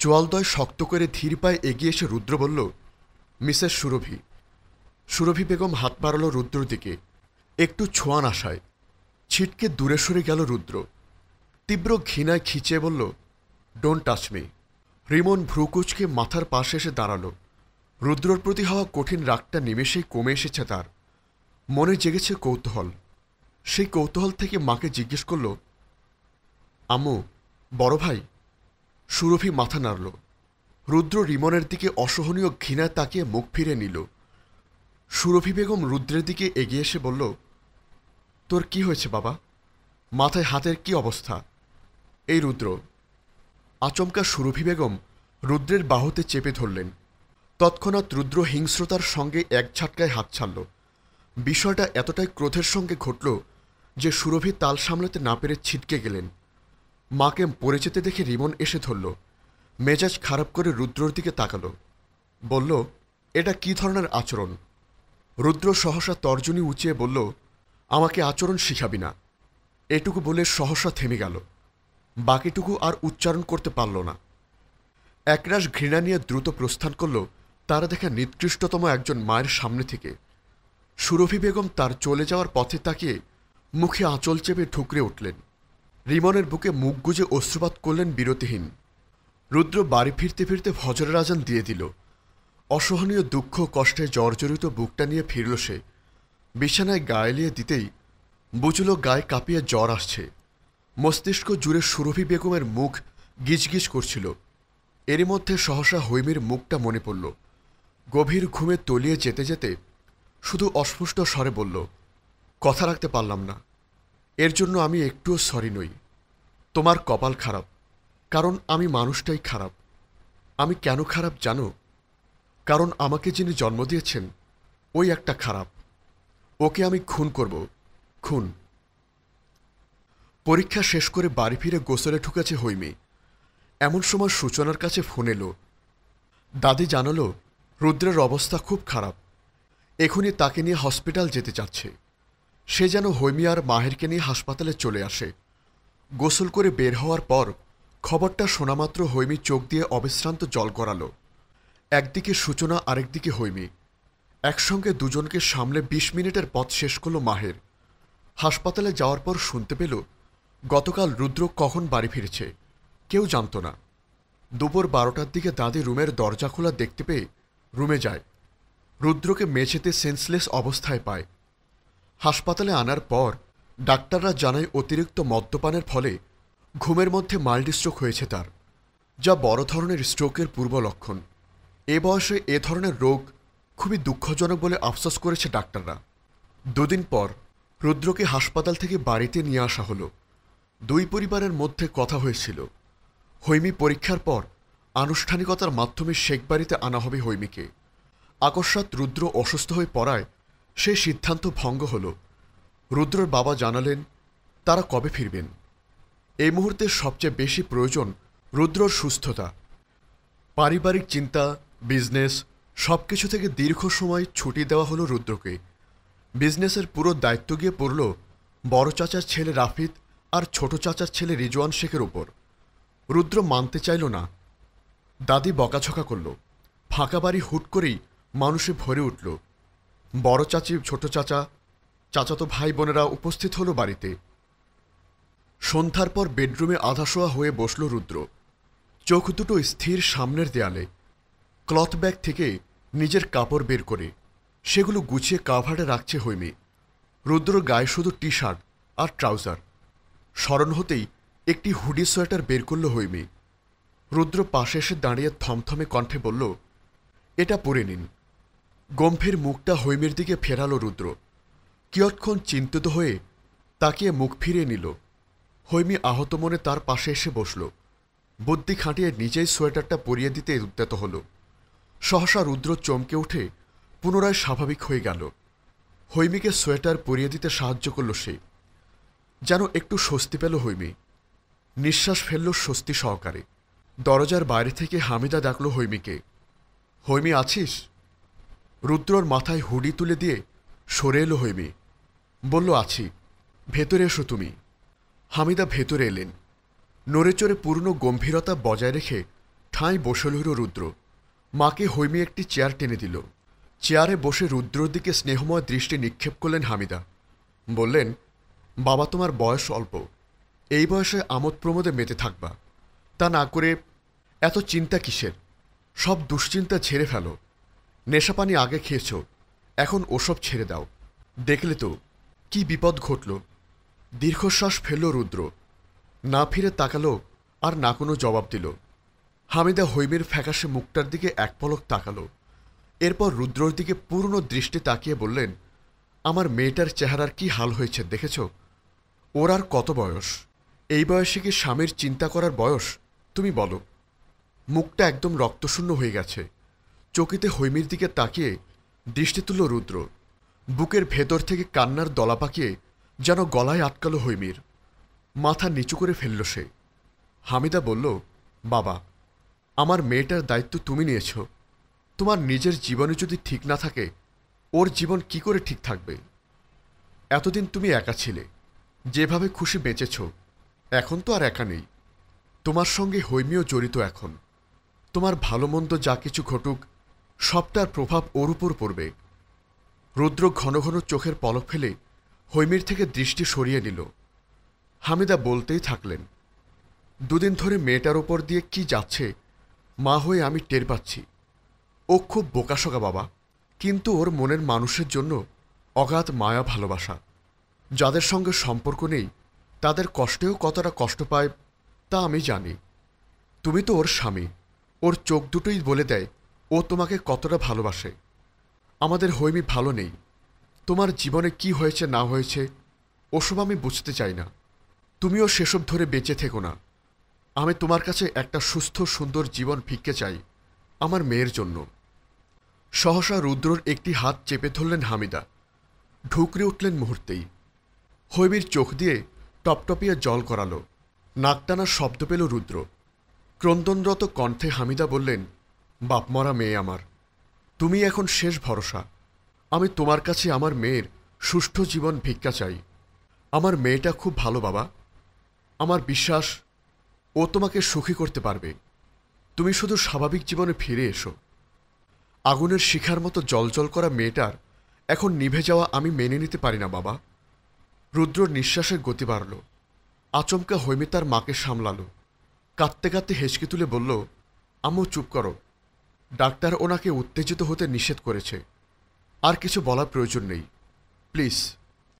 চোয়ালদয় শক্ত করে ধীর পায়ে এগিয়ে এসে রুদ্র বলল, মিসেস সুরভি। সুরভি বেগম হাত বাড়াল রুদ্রর দিকে, একটু ছোঁয়ান আশায়। ছিটকে দূরে সরে গেল রুদ্র। তীব্র ঘৃণায় খিচিয়ে বলল, ডোন্ট টাচ মি। রিমন ভ্রুকুচকে মাথার পাশে এসে দাঁড়াল। রুদ্রর প্রতি হওয়া কঠিন রাগটা নিমেষেই কমে এসেছে তার। মনে জেগেছে কৌতূহল। সেই কৌতূহল থেকে মাকে জিজ্ঞেস করল, আম্মু, বড় ভাই? সুরভি মাথা নাড়ল। রুদ্র রিমনের দিকে অসহনীয় ঘৃণায় তাকিয়ে মুখ ফিরে নিল। সুরভি বেগম রুদ্রের দিকে এগিয়ে এসে বলল, তোর কি হয়েছে বাবা? মাথায় হাতের কি অবস্থা? এই রুদ্র। আচমকা সুরভি বেগম রুদ্রের বাহুতে চেপে ধরলেন। তৎক্ষণাৎ রুদ্র হিংস্রতার সঙ্গে এক ঝাটকায় হাত ছাড়ল। বিষয়টা এতটাই ক্রোধের সঙ্গে ঘটল যে সুরভি তাল সামলাতে না পেরে ছিটকে গেলেন। মাকে পড়ে যেতে দেখে রিমন এসে ধরল। মেজাজ খারাপ করে রুদ্রর দিকে তাকালো, বলল, এটা কি ধরনের আচরণ? রুদ্র সহসা তর্জনী উঁচিয়ে বলল, আমাকে আচরণ শিখাবি না। এটুকু বলে সহসা থেমে গেল। বাকিটুকু আর উচ্চারণ করতে পারল না। একরাশ ঘৃণা নিয়ে দ্রুত প্রস্থান করল তারা দেখা নিকৃষ্টতম একজন মায়ের সামনে থেকে। সুরভি বেগম তার চলে যাওয়ার পথে তাকিয়ে মুখে আঁচল চেপে ঠুকরে উঠলেন। রিমনের বুকে মুখ গুজে অশ্রুপাত করলেন বিরতিহীন। রুদ্র বাড়ি ফিরতে ফিরতে ফজরের আজান দিয়ে দিল। অসহনীয় দুঃখ কষ্টে জর্জরিত বুকটা নিয়ে ফিরল সে। বিছানায় গা এলিয়ে দিতেই বুঝল গায়ে কাঁপিয়ে জ্বর আসছে। মস্তিষ্ক জুড়ে সুরভি বেগমের মুখ গিজগিজ করছিল। এরই মধ্যে সহসা হৈমির মুখটা মনে পড়ল। গভীর ঘুমে তলিয়ে যেতে যেতে শুধু অস্পষ্ট স্বরে বলল, কথা রাখতে পারলাম না, এর জন্য আমি একটুও সরি নই। তোমার কপাল খারাপ, কারণ আমি মানুষটাই খারাপ। আমি কেন খারাপ জানো? কারণ আমাকে যিনি জন্ম দিয়েছেন ওই একটা খারাপ। ওকে আমি খুন করব, খুন। পরীক্ষা শেষ করে বাড়ি ফিরে গোসলে ঢুকেছে হৈমি। এমন সময় সূচনার কাছে ফোন এলো। দাদি জানালো রুদ্রের অবস্থা খুব খারাপ, এখনই তাকে নিয়ে হসপিটাল যেতে চাচ্ছে। সে যেন হৈমি আর মাহেরকে নিয়ে হাসপাতালে চলে আসে। গোসল করে বের হওয়ার পর খবরটা শোনামাত্র হৈমি চোখ দিয়ে অবিশ্রান্ত জল গড়াল। একদিকে সূচনা, আরেকদিকে হৈমি। একসঙ্গে দুজনকে সামলে ২০ মিনিটের পথ শেষ করল মাহের। হাসপাতালে যাওয়ার পর শুনতে পেল গতকাল রুদ্র কখন বাড়ি ফিরেছে কেউ জানত না। দুপুর ১২টার দিকে দাদি রুমের দরজা খোলা দেখতে পেয়ে রুমে যায়। রুদ্রকে মেঝেতে সেন্সলেস অবস্থায় পায়। হাসপাতালে আনার পর ডাক্তাররা জানায় অতিরিক্ত মদ্যপানের ফলে ঘুমের মধ্যে মাইল্ড স্ট্রোক হয়েছে তার, যা বড় ধরনের স্ট্রোকের পূর্ব লক্ষণ। এ বয়সে এ ধরনের রোগ খুবই দুঃখজনক বলে আফসোস করেছে ডাক্তাররা। দুদিন পর রুদ্রকে হাসপাতাল থেকে বাড়িতে নিয়ে আসা হলো। দুই পরিবারের মধ্যে কথা হয়েছিল, হৈমি পরীক্ষার পর আনুষ্ঠানিকতার মাধ্যমে শেখ বাড়িতে আনা হবে হৈমিকে। আকস্মাৎ রুদ্র অসুস্থ হয়ে পড়ায় সেই সিদ্ধান্ত ভঙ্গ হল। রুদ্রর বাবা জানালেন তারা কবে ফিরবেন। এই মুহূর্তে সবচেয়ে বেশি প্রয়োজন রুদ্রর সুস্থতা। পারিবারিক চিন্তা, বিজনেস সবকিছু থেকে দীর্ঘ সময় ছুটি দেওয়া হলো রুদ্রকে। বিজনেসের পুরো দায়িত্ব গিয়ে পড়ল বড় চাচার ছেলে রাফিদ আর ছোট চাচার ছেলে রিজওয়ান শেখের উপর। রুদ্র মানতে চাইল না। দাদি বকাঝকা করল। ফাঁকা বাড়ি হুট করেই মানুষে ভরে উঠল। বড় চাচি, ছোট চাচা, চাচাতো ভাই বোনেরা উপস্থিত হলো বাড়িতে। সন্ধ্যার পর বেডরুমে আধাশোয়া হয়ে বসল রুদ্র। চোখ দুটো স্থির সামনের দেয়ালে। ক্লথ ব্যাগ থেকে নিজের কাপড় বের করে সেগুলো গুছিয়ে কাভারে রাখছে হৈমি। রুদ্রর গায়ে শুধু টি শার্ট আর ট্রাউজার। স্মরণ হতেই একটি হুডি সোয়েটার বের করল হৈমি। রুদ্র পাশে এসে দাঁড়িয়ে থমথমে কণ্ঠে বলল, এটা পরে নিন। গম্ভীর মুখটা হৈমির দিকে ফেরালো রুদ্র। কিয়ৎক্ষণ চিন্তিত হয়ে তাকিয়ে মুখ ফিরিয়ে নিল। হৈমি আহত মনে তার পাশে এসে বসল। বুদ্ধি খাটিয়ে নিজেই সোয়েটারটা পরিয়ে দিতে উদ্যত হল। সহসা রুদ্র চমকে উঠে পুনরায় স্বাভাবিক হয়ে গেল। হৈমিকে সোয়েটার পরিয়ে দিতে সাহায্য করল সে। যেন একটু স্বস্তি পেল হৈমি। নিঃশ্বাস ফেলল স্বস্তি সহকারে। দরজার বাইরে থেকে হামিদা ডাকল হৈমিকে। হৈমি আছিস? রুদ্রর মাথায় হুডি তুলে দিয়ে সরে এলো হৈমি। বলল, আছি, ভেতরে এসো তুমি। হামিদা ভেতরে এলেন। নড়েচড়ে পূর্ণ গম্ভীরতা বজায় রেখে ঠাঁই বসে রইল রুদ্র। মাকে হৈমি একটি চেয়ার টেনে দিল। চেয়ারে বসে রুদ্রর দিকে স্নেহময় দৃষ্টি নিক্ষেপ করলেন হামিদা। বললেন, বাবা, তোমার বয়স অল্প, এই বয়সে আমোদ প্রমোদে মেতে থাকবা, তা না করে এত চিন্তা কিসের? সব দুশ্চিন্তা ছেড়ে ফেলো। নেশাপানি আগে খেয়েছ, এখন ওসব ছেড়ে দাও। দেখলে তো কি বিপদ ঘটল। দীর্ঘশ্বাস ফেলল রুদ্র। না ফিরে তাকালো আর না কোনো জবাব দিল। হামিদা হৈমির ফ্যাকাশে মুখটার দিকে এক পলক তাকালো। এরপর রুদ্রর দিকে পূর্ণ দৃষ্টি তাকিয়ে বললেন, আমার মেয়েটার চেহারার কি হাল হয়েছে দেখেছ? ওর আর কত বয়স? এই বয়সে কি স্বামীর চিন্তা করার বয়স? তুমি বলো। মুখটা একদম রক্তশূন্য হয়ে গেছে। চকিতে হৈমির দিকে তাকিয়ে দৃষ্টি তুলল রুদ্র। বুকের ভেতর থেকে কান্নার দলা পাকিয়ে যেন গলায় আটকালো হৈমির। মাথা নিচু করে ফেলল সে। হামিদা বলল, বাবা, আমার মেয়েটার দায়িত্ব তুমি নিয়েছ। তোমার নিজের জীবনে যদি ঠিক না থাকে, ওর জীবন কি করে ঠিক থাকবে? এতদিন তুমি একা ছিলে, যেভাবে খুশি বেঁচেছ। এখন তো আর একা নেই। তোমার সঙ্গে হৈমিও জড়িত এখন। তোমার ভালো মন্দ যা কিছু ঘটুক সবটার প্রভাব ওর উপর পড়বে। রুদ্র ঘন ঘন চোখের পলক ফেলে হৈমীর থেকে দৃষ্টি সরিয়ে নিল। হামিদা বলতেই থাকলেন, দুদিন ধরে মেয়েটার ওপর দিয়ে কি যাচ্ছে মা হয়ে আমি টের পাচ্ছি। ও খুব বোকাশোকা বাবা, কিন্তু ওর মনের মানুষের জন্য অগাধ মায়া ভালোবাসা। যাদের সঙ্গে সম্পর্ক নেই তাদের কষ্টেও কতটা কষ্ট পায় তা আমি জানি। তুমি তো ওর স্বামী, ওর চোখ দুটোই বলে দেয় ও তোমাকে কতটা ভালোবাসে। আমাদের হৈমী ভালো নেই। তোমার জীবনে কি হয়েছে না হয়েছে ওসব আমি বুঝতে চাই না। তুমিও সেসব ধরে বেঁচে থেকো না। আমি তোমার কাছে একটা সুস্থ সুন্দর জীবন ভিক্ষে চাই আমার মেয়ের জন্য। সহসা রুদ্রর একটি হাত চেপে ধরলেন হামিদা। ঢুকরে উঠলেন মুহূর্তেই। হৈমীর চোখ দিয়ে টপটপিয়ে জল গড়াল। নাকটানার শব্দ পেল রুদ্র। ক্রন্দনরত কণ্ঠে হামিদা বললেন, বাপমরা মেয়ে আমার, তুমি এখন শেষ ভরসা। আমি তোমার কাছে আমার মেয়ের সুষ্ঠু জীবন ভিক্ষা চাই। আমার মেয়েটা খুব ভালো বাবা, আমার বিশ্বাস ও তোমাকে সুখী করতে পারবে। তুমি শুধু স্বাভাবিক জীবনে ফিরে এসো। আগুনের শিখার মতো জ্বলজ্বল করা মেয়েটার এখন নিভে যাওয়া আমি মেনে নিতে পারি না বাবা। রুদ্রর নিঃশ্বাসের গতি বাড়ল। আচমকা হৈমী তার মাকে সামলালো। কাঁদতে কাঁদতে হেঁচকে তুলে বলল, আম্মু চুপ করো। ডাক্তার ওনাকে উত্তেজিত হতে নিষেধ করেছে। আর কিছু বলার প্রয়োজন নেই, প্লিজ।